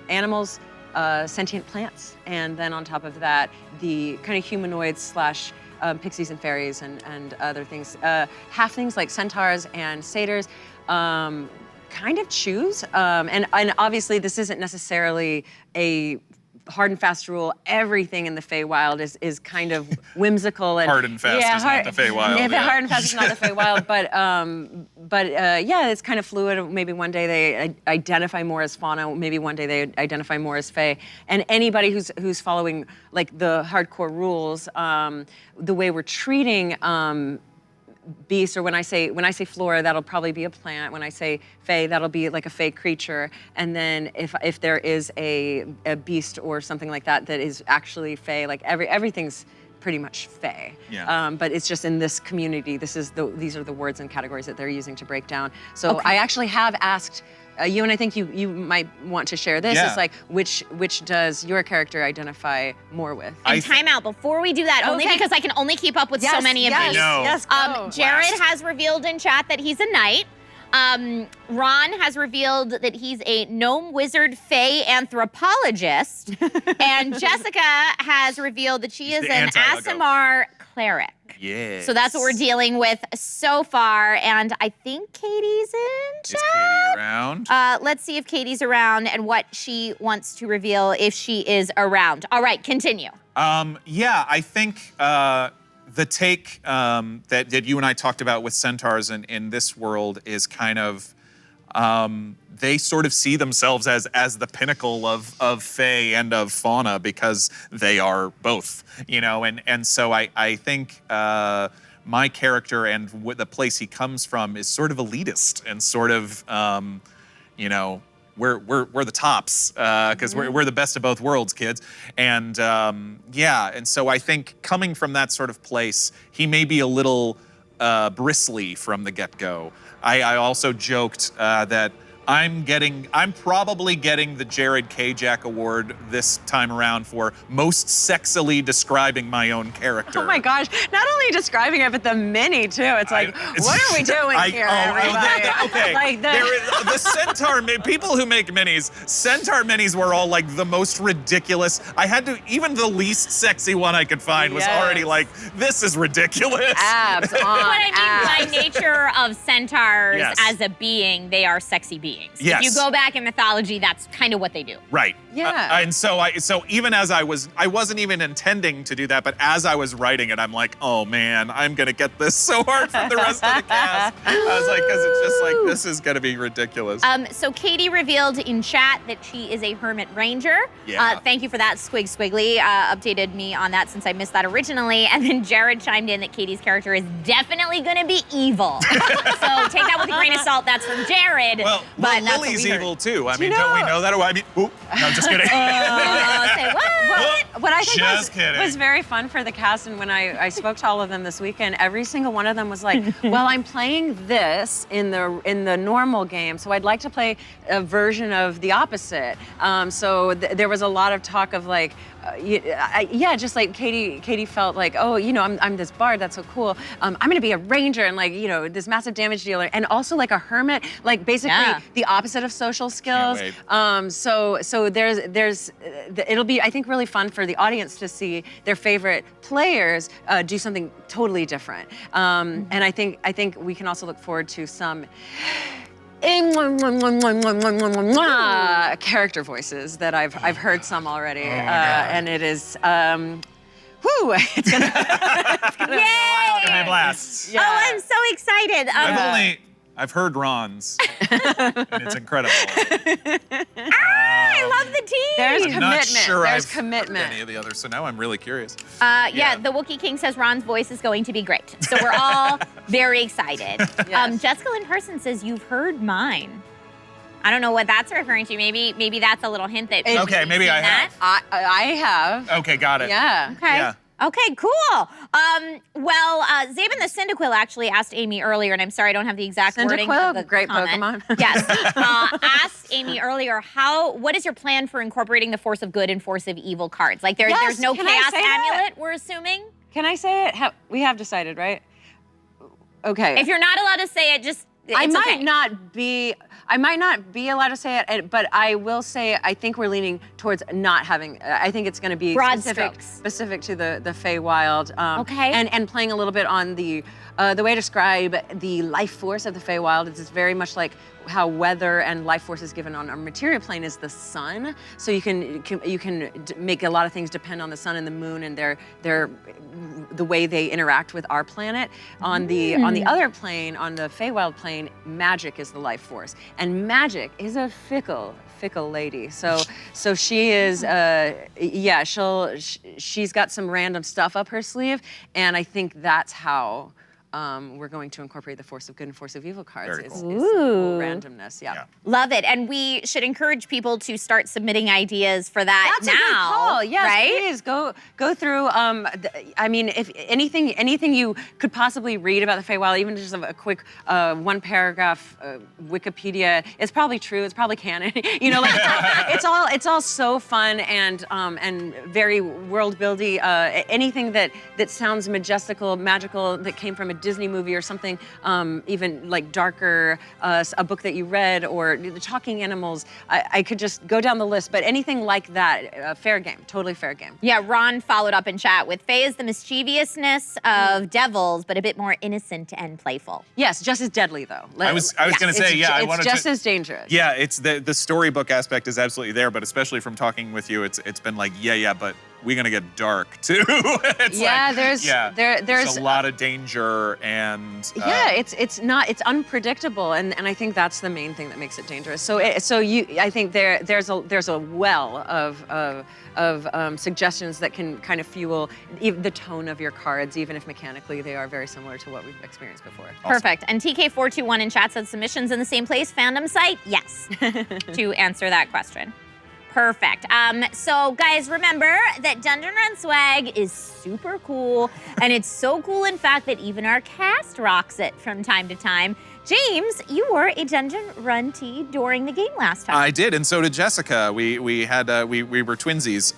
sentient plants, and then on top of that, the kind of humanoids / pixies and fairies and other things. Halflings like centaurs and satyrs kind of choose. And obviously this isn't necessarily a hard and fast rule. Everything in the Feywild is kind of whimsical and
hard and fast is not the Feywild.
Hard and fast is not the Feywild, but it's kind of fluid. Maybe one day they identify more as fauna. Maybe one day they identify more as Fey. And anybody who's following like the hardcore rules, the way we're treating beast, or when I say flora, that'll probably be a plant. When I say Fey, that'll be like a Fey creature. And then if there is a beast or something like that that is actually Fey, like everything's pretty much Fey. But it's just in this community, these are the words and categories that they're using to break down. So I actually have asked you, and I think you might want to share this. It's like, which does your character identify more with?
And time out before we do that, only because I can only keep up with so many of these.
Yes,
Jared has revealed in chat that he's a knight. Ron has revealed that he's a gnome wizard fae anthropologist. And Jessica has revealed that she is an Aasimar cleric. So that's what we're dealing with so far. And I think Katie's in chat.
Is Katie around?
Let's see if Katie's around and what she wants to reveal if she is around. All right, continue.
I think the take that you and I talked about with centaurs in this world is kind of, they sort of see themselves as the pinnacle of Fae and of fauna because they are both, and so I think my character and the place he comes from is sort of elitist and sort of, we're the tops because we're the best of both worlds, kids. And and so I think coming from that sort of place, he may be a little bristly from the get-go. I also joked that I'm probably getting the Jared K. Jack Award this time around for most sexily describing my own character.
Oh my gosh, not only describing it, but the mini too. It's like, what are we doing here, everybody?
The centaur, people who make minis, centaur minis were all like the most ridiculous. Even the least sexy one I could find was already like, this is ridiculous.
Abs on
But I mean, by nature of centaurs
Yes.
as a being, they are sexy beings.
Yes.
If you go back in mythology, that's kind of what they do.
Right.
Yeah.
And so even as I wasn't even intending to do that, but as I was writing it, I'm like, oh man, I'm gonna get this so hard from the rest of the cast. I was like, because it's just like, this is gonna be ridiculous.
So Katie revealed in chat that she is a hermit ranger.
Yeah.
Thank you for that, Squiggly. Updated me on that since I missed that originally. And then Jared chimed in that Katie's character is definitely gonna be evil. So take that with a grain of salt. That's from Jared.
Well,
but that's what
Lily's
we heard.
evil too. I mean, don't we know that? I mean, no, just kidding.
Say what?
What I think
Just kidding.
was very fun for the cast, and when I spoke to all of them this weekend, every single one of them was like, well, I'm playing this in the normal game, so I'd like to play a version of the opposite. So there was a lot of talk of like, just like Katie felt like, oh, I'm this bard, that's so cool. I'm gonna be a ranger and like, this massive damage dealer, and also like a hermit, like basically the opposite of social skills. So there's it'll be, I think, really fun for the audience to see their favorite players do something totally different. And I think we can also look forward to some character voices that I've heard some already, and it is it's gonna be
a blast.
Yeah. Oh, I'm so excited.
I've heard Ron's, and it's incredible.
I love the team.
There's
I'm
commitment.
not sure
There's
I've
commitment.
heard any of the others, so now I'm really curious.
Yeah, the Wookiee King says Ron's voice is going to be great. So we're all very excited.
Yes.
Jessica Lynn Person says you've heard mine. I don't know what that's referring to. Maybe that's a little hint that.
Okay, maybe I have.
I have.
Okay, got it.
Yeah.
Okay.
Yeah.
Okay, cool. Zabin the Cyndaquil actually asked Amy earlier, and I'm sorry I don't have the exact wording of the
great
comment.
Pokemon.
Yes. Asked Amy earlier, what is your plan for incorporating the Force of Good and Force of Evil cards? Like there's no
Can I
Chaos
say that?
Amulet, we're assuming?
Can I say it? We have decided, right? Okay.
If you're not allowed to say it, just
I might
okay.
not be allowed to say it, but I will say I think we're leaning towards not having. I think it's going to be
Broad
specific to the Feywild.
Okay.
And playing a little bit on the way to describe the life force of the Feywild is very much like how weather and life force is given on our material plane is the sun. So you can make a lot of things depend on the sun and the moon and the way they interact with our planet. On the other plane, on the Feywild plane, magic is the life force, and magic is a fickle lady. So she is she's got some random stuff up her sleeve, and I think that's how we're going to incorporate the Force of Good and Force of Evil cards.
Very
It's
cool.
randomness, yeah.
Love it. And we should encourage people to start submitting ideas for that
That's
now.
a good call. Yes,
right?
please go through. I mean, if anything you could possibly read about the Feywild, even just a quick one paragraph Wikipedia, it's probably true. It's probably canon. It's all so fun and very world building. Anything that sounds majestical, magical, that came from a Disney movie or something, even like darker, a book that you read, or the talking animals. I could just go down the list, but anything like that, fair game, totally fair game.
Yeah, Ron followed up in chat with Faye is the mischievousness of devils, but a bit more innocent and playful.
Yes, just as deadly though.
I was going to say, I wanted to.
It's just as dangerous.
Yeah, it's the storybook aspect is absolutely there, but especially from talking with you, it's been like, but we're gonna get dark too. There's
a
lot of danger and
it's unpredictable, and I think that's the main thing that makes it dangerous. I think there's a well of suggestions that can kind of fuel the tone of your cards, even if mechanically they are very similar to what we've experienced before.
Awesome.
Perfect. And TK421 in chat said submissions in the same place, fandom site? Yes, to answer that question. Perfect. So guys, remember that Dungeon Run swag is super cool, and it's so cool, in fact, that even our cast rocks it from time to time. James, you wore a Dungeon Run tee during the game last time.
I did, and so did Jessica. We were twinsies.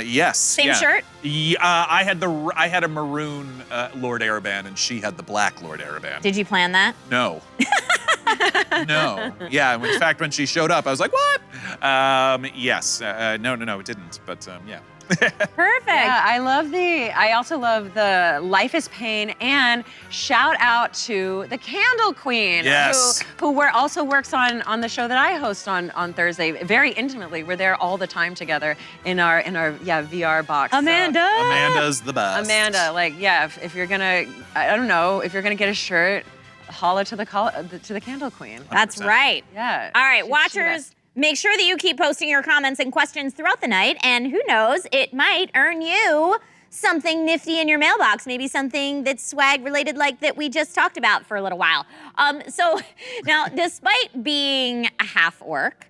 Yes.
Same shirt?
Yeah, I had a maroon Lord Ereband, and she had the black Lord Ereband.
Did you plan that?
No. No. Yeah. In fact, when she showed up, I was like, "What?" Yes. No, it didn't. But yeah.
Perfect.
Yeah, I also love the Life is Pain, and shout out to the Candle Queen,
yes,
who also works on the show that I host on Thursday very intimately. We're there all the time together in our VR box.
Amanda's the best.
Amanda, if you're gonna, I don't know, if you're gonna get a shirt, holla to the Candle Queen.
100%.
That's right.
Yeah.
All right, watchers. Make sure that you keep posting your comments and questions throughout the night, and who knows, it might earn you something nifty in your mailbox, maybe something that's swag related like that we just talked about for a little while. So now, despite being a half orc,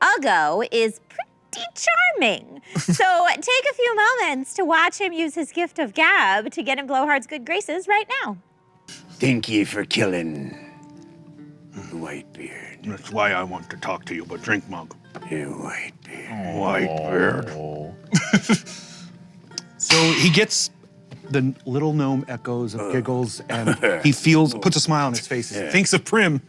Uggo is pretty charming. So take a few moments to watch him use his gift of gab to get in Blowhard's good graces right now.
Thank ye for killing the Whitebeard. That's why I want to talk to you, but drink, Mug. You Whitebeard.
So he gets the little gnome echoes of giggles, and he puts a smile on his face, and thinks of Prim.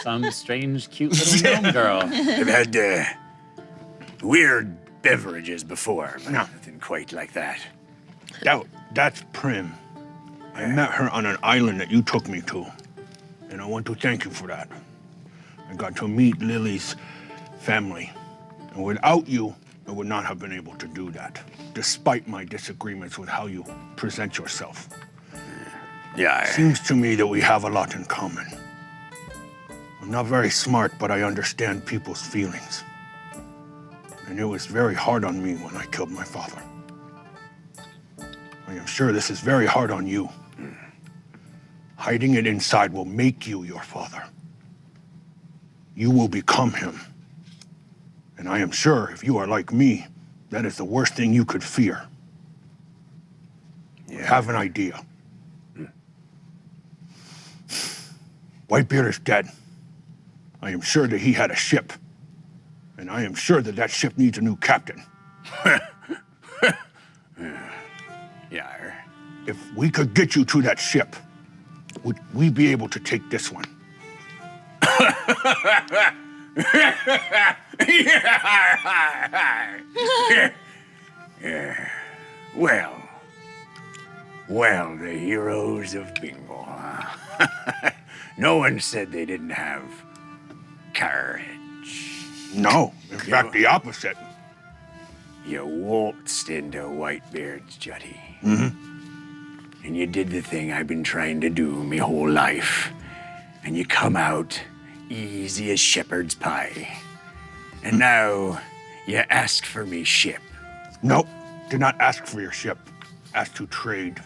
Some strange, cute little gnome girl.
I've had weird beverages before, but nothing quite like that.
That's Prim. I met her on an island that you took me to, and I want to thank you for that. I got to meet Lily's family, and without you, I would not have been able to do that, despite my disagreements with how you present yourself.
Yeah.
Seems to me that we have a lot in common. I'm not very smart, but I understand people's feelings. And it was very hard on me when I killed my father. I am sure this is very hard on you. Hiding it inside will make you your father. You will become him. And I am sure if you are like me, that is the worst thing you could fear. I have an idea. Whitebeard is dead. I am sure that he had a ship. And I am sure that that ship needs a new captain.
Yeah.
If we could get you to that ship, would we be able to take this one?
Yeah. Well, the heroes of Bingo. Huh? No one said they didn't have courage.
No, in fact, the opposite.
You waltzed into Whitebeard's jutty.
Mm-hmm.
And you did the thing I've been trying to do my whole life. And you come out easy as shepherd's pie. And now you ask for me ship.
Nope, did not ask for your ship. Asked to trade.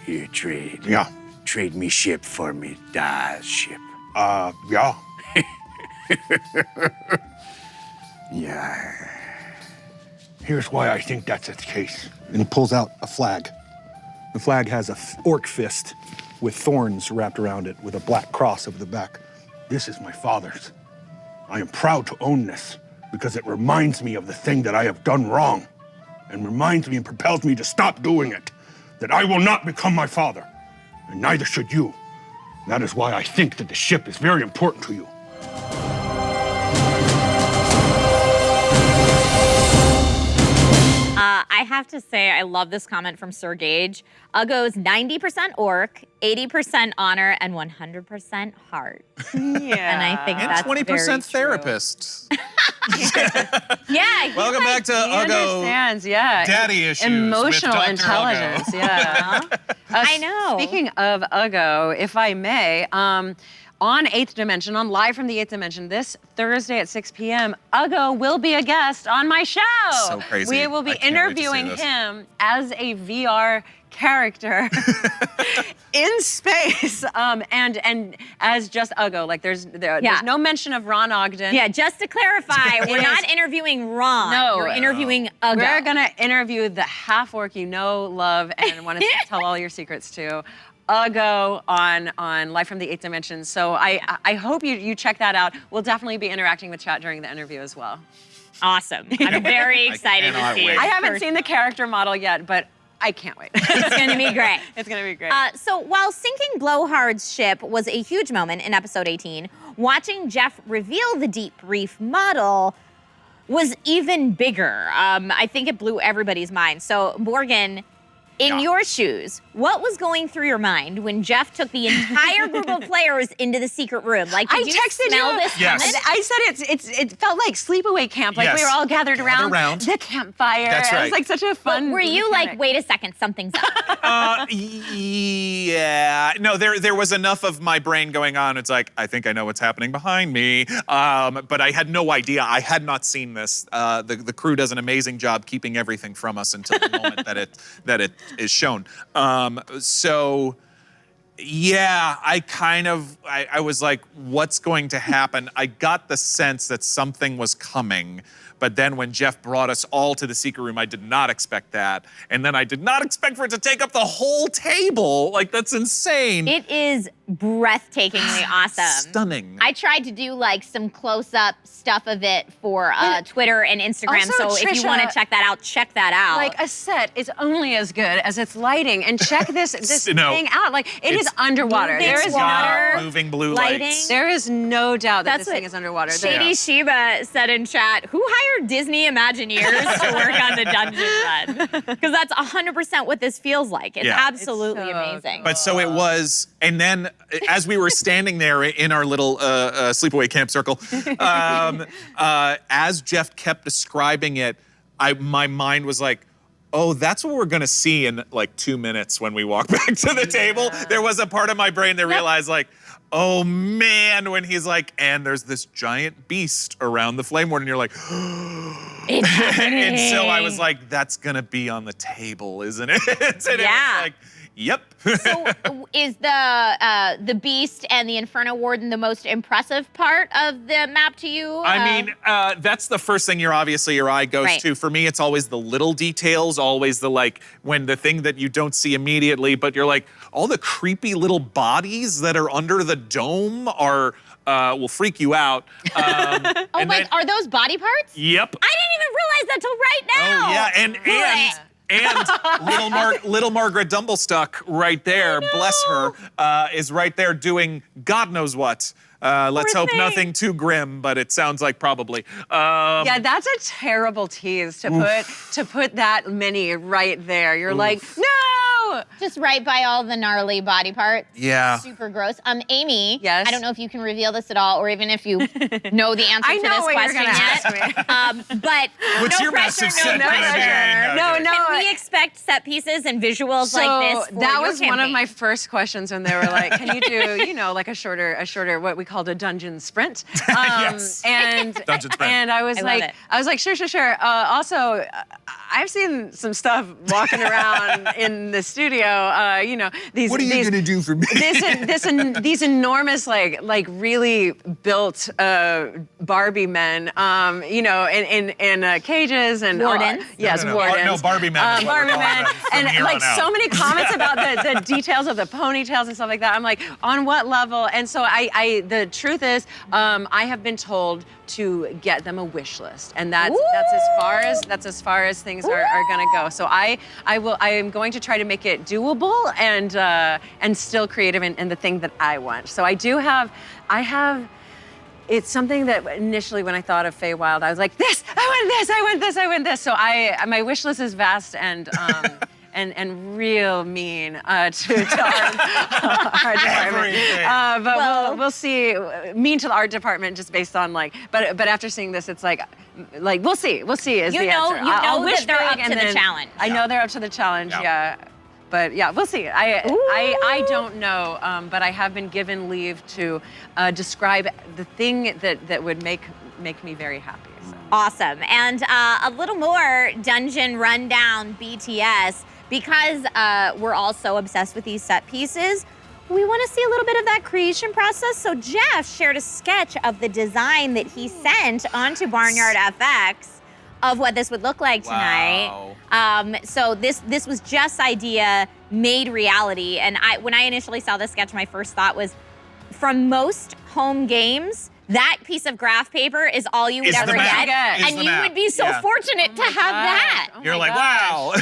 You trade?
Yeah.
Trade me ship for me Da's ship.
Yeah.
Yeah.
Here's why I think that's the case.
And he pulls out a flag. The flag has a orc fist with thorns wrapped around it with a black cross over the back.
This is my father's. I am proud to own this because it reminds me of the thing that I have done wrong and reminds me and propels me to stop doing it, that I will not become my father, and neither should you. That is why I think that the ship is very important to you.
I have to say, I love this comment from Sir Gage. Uggo's 90% orc, 80% honor, and 100% heart.
Yeah.
And I think
And
that's
20%
very
therapist.
Yeah.
Welcome back to
He
Uggo.
understands, yeah.
Daddy issues with
Emotional
Dr.
intelligence,
Uggo.
yeah.
I know.
Speaking of Uggo, if I may, on 8th Dimension, on Live from the 8th Dimension, this Thursday at 6 p.m., Uggo will be a guest on my show.
So crazy.
We will be
I can't wait to see
interviewing
this.
him as a VR character in space, and as just Uggo. Like there's no mention of Ron Ogden.
Yeah, just to clarify, we're not interviewing Ron.
No.
You're interviewing Uggo.
We're gonna interview the half orc you know, love, and want to tell all your secrets to. Uggo on Live from the 8th Dimension. So I hope you check that out. We'll definitely be interacting with chat during the interview as well.
Awesome. I'm very excited to see it.
I haven't seen the character model yet, but I can't wait.
It's going to be great.
It's going to be great.
So while sinking Blowhard's ship was a huge moment in episode 18, watching Jeff reveal the Deep Reef model was even bigger. I think it blew everybody's mind. So Morgan, in your shoes, what was going through your mind when Jeff took the entire group of players into the secret room? Like, did you smell this
Yes.
coming?
I said it felt like sleepaway camp. Like we were all gathered around the campfire.
That's right.
It was like such a fun.
Were you
mechanic.
like, wait a second, something's up?
Yeah. No, there was enough of my brain going on. It's like, I think I know what's happening behind me. But I had no idea. I had not seen this. The crew does an amazing job keeping everything from us until the moment that it is shown. So yeah, I was like, what's going to happen? I got the sense that something was coming, But then when Jeff brought us all to the secret room, I did not expect that. And then I did not expect for it to take up the whole table. Like, that's insane.
It is breathtakingly awesome.
Stunning.
I tried to do like some close-up stuff of it for Twitter and Instagram.
Also,
So if you
Trisha,
want to check that out, check that out.
Like a set is only as good as its lighting, and check this
No.
thing out. Like it is underwater.
moving
There is
water,
moving blue
lighting.
lights.
There is no doubt that
That's
this thing
what
is underwater.
Shady Shiva said in chat, who hired Disney Imagineers to work on the dungeon run? Because that's 100% what this feels like. It's
Yeah.
absolutely
It's so
amazing.
But so it was, and then as we were standing there in our little sleepaway camp circle, as Jeff kept describing it, my mind was like, oh, that's what we're gonna see in like 2 minutes when we walk back to the table. There was a part of my brain that realized like, oh man, when he's like, and there's this giant beast around the flame warden, and you're like,
It's happening.
and so I was like, that's gonna be on the table, isn't it? And it was like, yep.
So is the Beast and the Inferno Warden the most impressive part of the map to you?
I mean, that's the first thing your eye goes
Right.
to. For me, it's always the little details, always the like, when the thing that you don't see immediately, but you're like, all the creepy little bodies that are under the dome are, will freak you out.
Are those body parts?
Yep.
I didn't even realize that till right now.
Oh yeah, and little Margaret Dumblestuck right there, bless her, is right there doing God knows what. Let's hope nothing too grim, but it sounds like probably.
Yeah, that's a terrible tease to put that many right there. You're like, no!
Just right by all the gnarly body parts.
Yeah.
Super gross. Amy.
Yes?
I don't know if you can reveal this at all, or even if you know the answer
I
to
know
this
what you're
question
gonna
yet.
ask me.
But
What's
no
your
pressure,
massive
no
set gonna be?
pressure.
No, no.
Can we expect set pieces and visuals like this for
that
your
was one of
campaign?
my first questions when they were like, "Can you do, like a shorter, what we called a dungeon sprint?"
Yes.
And
Dungeon sprint.
and I was
I love
like, sure. Also, I've seen some stuff walking around in the studio. These.
What are you gonna do for me?
These enormous, like really built Barbie men, in cages and
Wardens?
Yes,
No.
wardens.
No, Barbie men is what we're
Barbie
calling
men,
them from
and
here
like
on out.
so many comments about the details of the ponytails and stuff like that. I'm like, on what level? And so the truth is, I have been told to get them a wish list, and that's as far as things are gonna go. So I am going to try to make it doable and still creative in the thing that I want. So I have. It's something that initially when I thought of Feiwild, I was like, I want this. So my wish list is vast and real mean to our department. But we'll see. Mean to the art department just based on but after seeing this, it's like we'll see is the answer. I'll wish
that they're
big
up to
and
the
then
challenge.
I know they're up to the challenge. Yeah. But yeah, we'll see. I don't know, but I have been given leave to describe the thing that would make me very happy. So.
Awesome. And a little more dungeon rundown BTS, because we're all so obsessed with these set pieces. We want to see a little bit of that creation process. So Jeff shared a sketch of the design that he sent onto Barnyard FX of what this would look like tonight. So this was Jeff's idea made reality. And when I initially saw this sketch, my first thought was, from most home games, that piece of graph paper is all you would ever get. And you would be so fortunate to have that.
You're like, wow.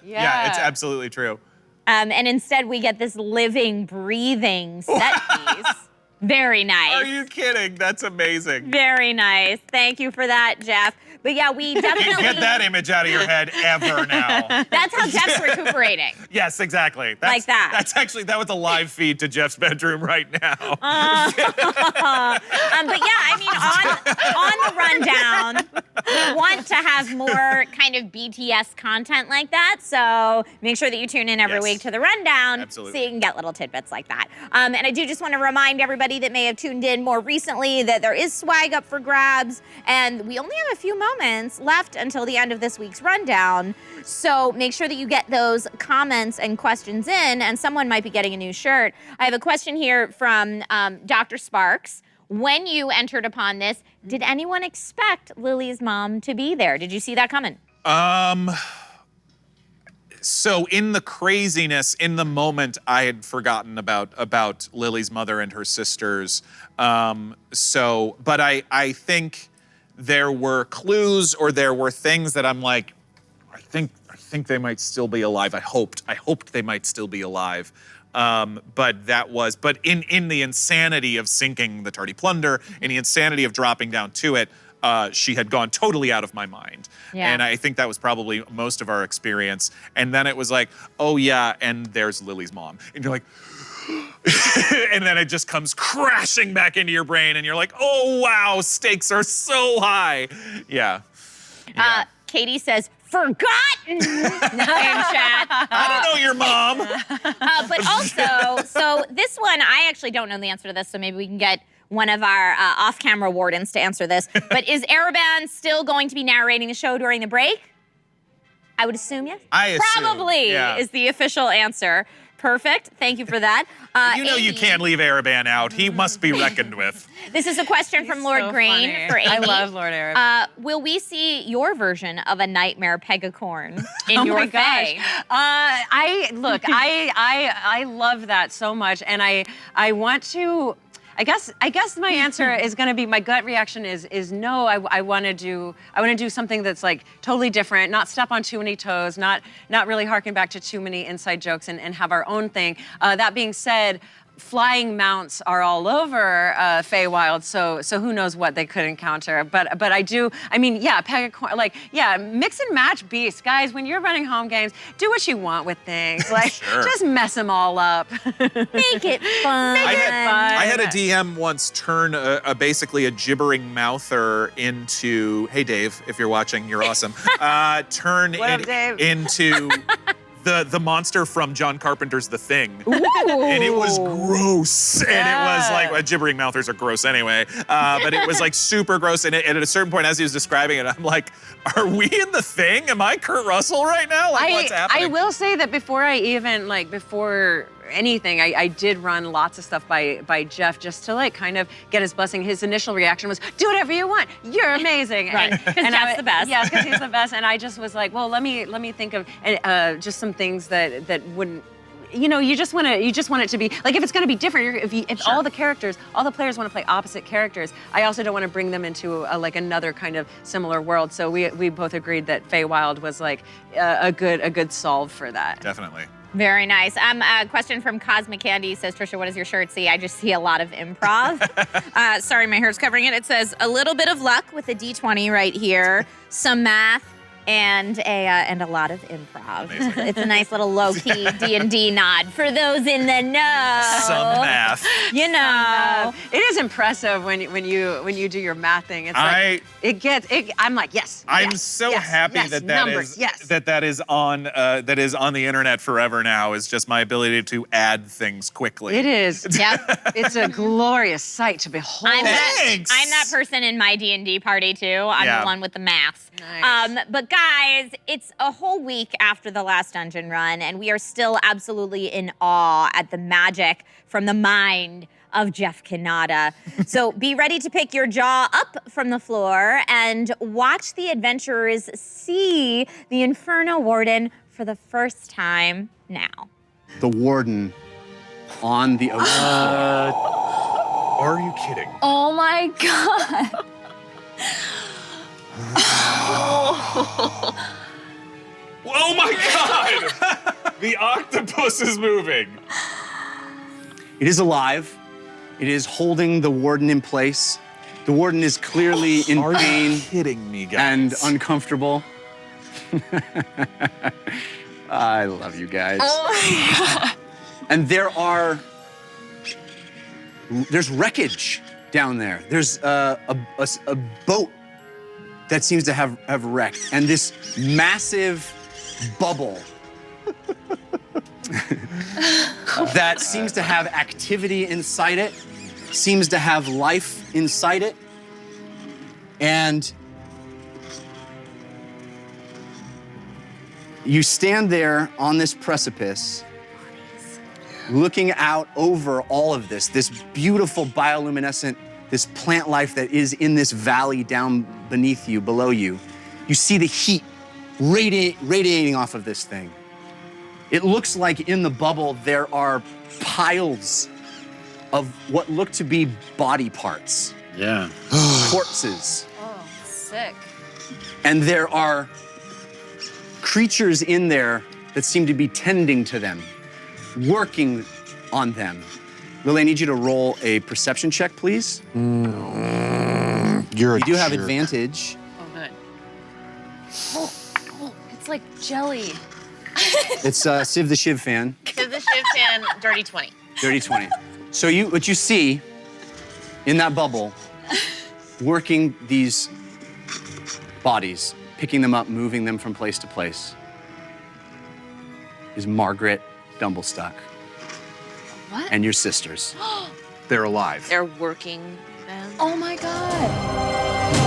Yeah,
it's absolutely true.
And instead we get this living, breathing set piece. Very nice.
Are you kidding? That's amazing.
Very nice. Thank you for that, Jeff. But yeah, we definitely
Get that image out of your head ever now.
That's how Jeff's recuperating.
Yes, exactly.
Like that.
That was a live feed to Jeff's bedroom right now.
But yeah, I mean, on the rundown, we want to have more kind of BTS content like that. So make sure that you tune in every week to the rundown, so you can get little tidbits like that. And I do just want to remind everybody that may have tuned in more recently that there is swag up for grabs, and we only have a few moments left until the end of this week's rundown. So make sure that you get those comments and questions in, and someone might be getting a new shirt. I have a question here from Dr. Sparks. when you entered upon this, did anyone expect Lily's mom to be there? Did you see that coming?
So in the craziness, in the moment, I had forgotten about Lily's mother and her sisters. But I think there were clues or there were things that I'm like, I think they might still be alive. I hoped they might still be alive. But in the insanity of sinking the Tardy Plunder, in the insanity of dropping down to it, she had gone totally out of my mind.
Yeah.
And I think that was probably most of our experience. And then it was like, oh yeah, and there's Lily's mom. And you're like, and then it just comes crashing back into your brain and you're like, oh wow, stakes are so high. Yeah.
Katie says, forgotten in chat.
I don't know your mom.
But also, so this one, I actually don't know the answer to this, so maybe we can get one of our off-camera wardens to answer this. But is Ereban still going to be narrating the show during the break? I would assume yes.
I assume,
Probably
yeah.
is the official answer. Perfect. Thank you for that.
You know
Amy,
you can't leave Ereban out. He must be reckoned with.
This is a question from Lord
so
Grain
funny.
for Amy.
I love Lord Ereban.
Will we see your version of a nightmare pegacorn in
Oh
your
my gosh.
fae?
I love that so much, and I want to. I guess my answer is going to be, my gut reaction is no. I want to do something that's like totally different, not step on too many toes, not really harken back to too many inside jokes, and have our own thing. That being said, flying mounts are all over Feiwild, so who knows what they could encounter. But I mean, pegacorn, like, mix and match beasts. Guys, when you're running home games, do what you want with things. Like,
Sure.
Just mess them all up.
Make it fun.
I had a DM once turn basically a gibbering mouther into, hey Dave, if you're watching, you're awesome. Turn
What up, Dave?
into the monster from John Carpenter's The Thing.
Ooh.
And it was gross. And it was like, gibbering mouthers are gross anyway. But it was like super gross. And at a certain point, as he was describing it, I'm like, are we in The Thing? Am I Kurt Russell right now? Like, what's happening?
I will say that before anything, I did run lots of stuff by Jeff just to like kind of get his blessing. His initial reaction was, do whatever you want. You're amazing.
Right, because Jeff's the best.
Yeah, because he's the best. And I just was like, well, let me think of just some things that wouldn't. You just want it to be like, if it's going to be different. If
Sure.
all the players want to play opposite characters, I also don't want to bring them into like another kind of similar world. So we both agreed that Feiwild was like a good solve for that.
Definitely.
Very nice. A question from Cosmic Candy says, Trisha, what does your shirt see? I just see a lot of improv. Sorry, my hair's covering it. It says a little bit of luck with a D20 right here, some math, and a lot of improv.
Amazing.
It's a nice little low-key D&D nod for those in the know.
Some math.
You know.
It is impressive when you do your math thing. It's like I'm like, yes.
I'm
yes,
so
yes,
happy
yes,
that
numbers, yes.
that is on the internet forever now. Is just my ability to add things quickly.
It is.
Yep.
It's a glorious sight to behold.
I'm
Thanks.
that person in my D&D party too. I'm
Yeah.
the one with the maths.
Nice.
But guys, it's a whole week after the last dungeon run, and we are still absolutely in awe at the magic from the mind of Jeff Canada. So be ready to pick your jaw up from the floor and watch the adventurers see the Inferno Warden for the first time now.
The warden on the ocean floor.
Are you kidding?
Oh my god.
Oh my God! The octopus is moving.
It is alive. It is holding the warden in place. The warden is clearly in
Are
pain
you kidding me, guys?
and uncomfortable. I love you guys. And there's wreckage down there. There's a boat that seems to have wrecked, and this massive bubble that seems to have activity inside it, seems to have life inside it, and you stand there on this precipice, looking out over all of this beautiful bioluminescent this plant life that is in this valley down beneath you, below you. You see the heat radiating off of this thing. It looks like in the bubble there are piles of what look to be body parts.
Yeah.
Corpses.
Oh, sick.
And there are creatures in there that seem to be tending to them, working on them. Lily, I need you to roll a perception check, please.
You're a
You do have
jerk.
advantage.
Oh, good. Oh, it's like jelly.
It's Civ the Shiv fan,
To the shift and dirty 20.
dirty 20. So what you see in that bubble, working these bodies, picking them up, moving them from place to place, is Margaret Dumblestuck.
What?
And your sisters.
They're alive.
They're working them.
Oh my God.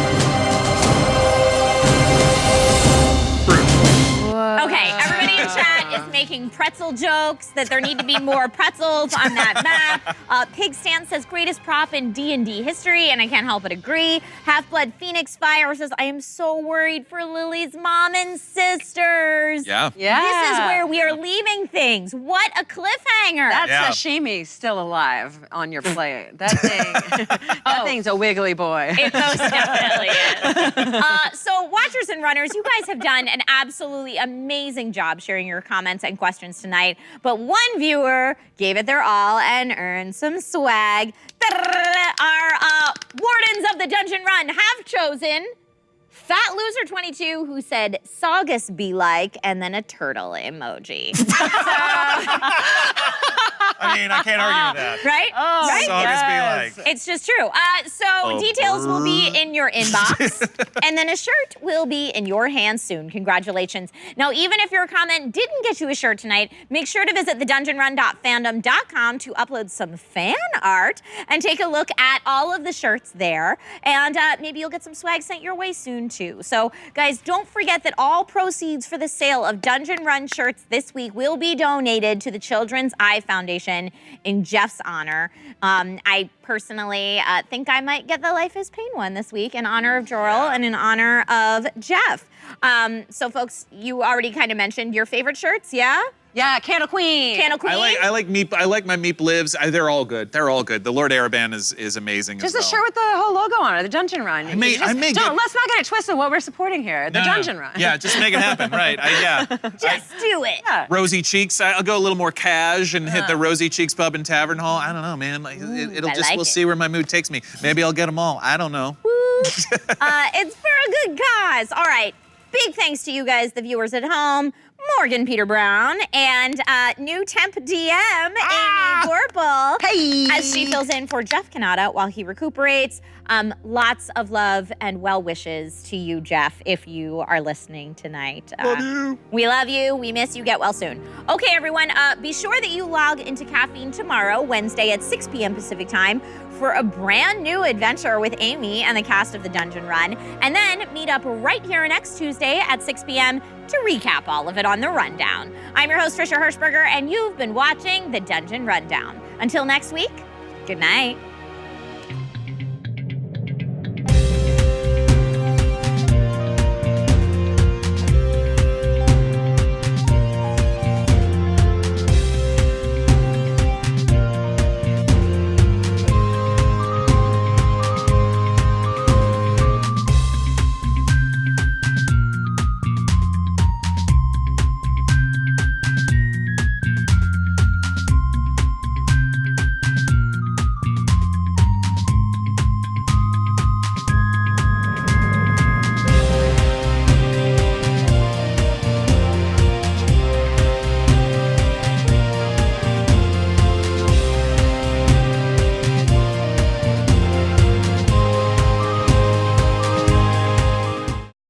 Okay, everybody in chat is making pretzel jokes, that there need to be more pretzels on that map. Pig Stan says, greatest prop in D&D history, and I can't help but agree. Half-Blood Phoenix Fire says, I am so worried for Lily's mom and sisters.
Yeah.
Yeah.
This is where we are leaving things. What a cliffhanger.
That's
Yeah.
sashimi still alive on your plate. That thing, that thing's a wiggly boy.
It most definitely is. So watchers and runners, you guys have done an absolutely amazing job sharing your comments and questions tonight. But one viewer gave it their all and earned some swag. Our wardens of the dungeon run have chosen Fat Loser 22, who said Saugus be like, and then a turtle emoji.
I mean, I can't argue with that.
Right?
Oh,
right?
Saugus be like.
It's just true. So details will be in your inbox, and then a shirt will be in your hands soon. Congratulations. Now, even if your comment didn't get you a shirt tonight, make sure to visit thedungeonrun.fandom.com to upload some fan art and take a look at all of the shirts there. And maybe you'll get some swag sent your way soon, too. So, guys, don't forget that all proceeds for the sale of Dungeon Run shirts this week will be donated to the Children's Eye Foundation in Jeff's honor. I personally think I might get the Life is Pain one this week in honor of Jorl and in honor of Jeff. So folks, you already kind of mentioned your favorite shirts, yeah?
Yeah, Candle Queen.
Candle Queen?
I like Meep. I like my Meep lives. They're all good. They're all good. The Lord Araban is amazing
Just
as
a
well.
shirt with the whole logo on it, the Dungeon Run.
I may
Let's
get-
not get it twisted what we're supporting here, the
No.
Dungeon Run.
Yeah, just make it happen, right?
Just do it.
Yeah.
Rosy Cheeks. I'll go a little more cash and hit the Rosy Cheeks Pub and Tavern Hall. I don't know, man. It'll
I
just
like
we'll
it.
see where my mood takes me. Maybe I'll get them all. I don't know.
It's for a good cause. All right. Big thanks to you guys, the viewers at home. Morgan Peter Brown and new temp DM, Amy Vorpal, as she fills in for Jeff Conatus while he recuperates. Lots of love and well wishes to you, Jeff, if you are listening tonight.
Love you.
We love you. We miss you. Get well soon. Okay, everyone, be sure that you log into Caffeine tomorrow, Wednesday at 6 p.m. Pacific time, for a brand new adventure with Amy and the cast of the Dungeon Run, and then meet up right here next Tuesday at 6 p.m. to recap all of it on the Rundown. I'm your host, Trisha Hershberger, and you've been watching the Dungeon Rundown. Until next week, good night.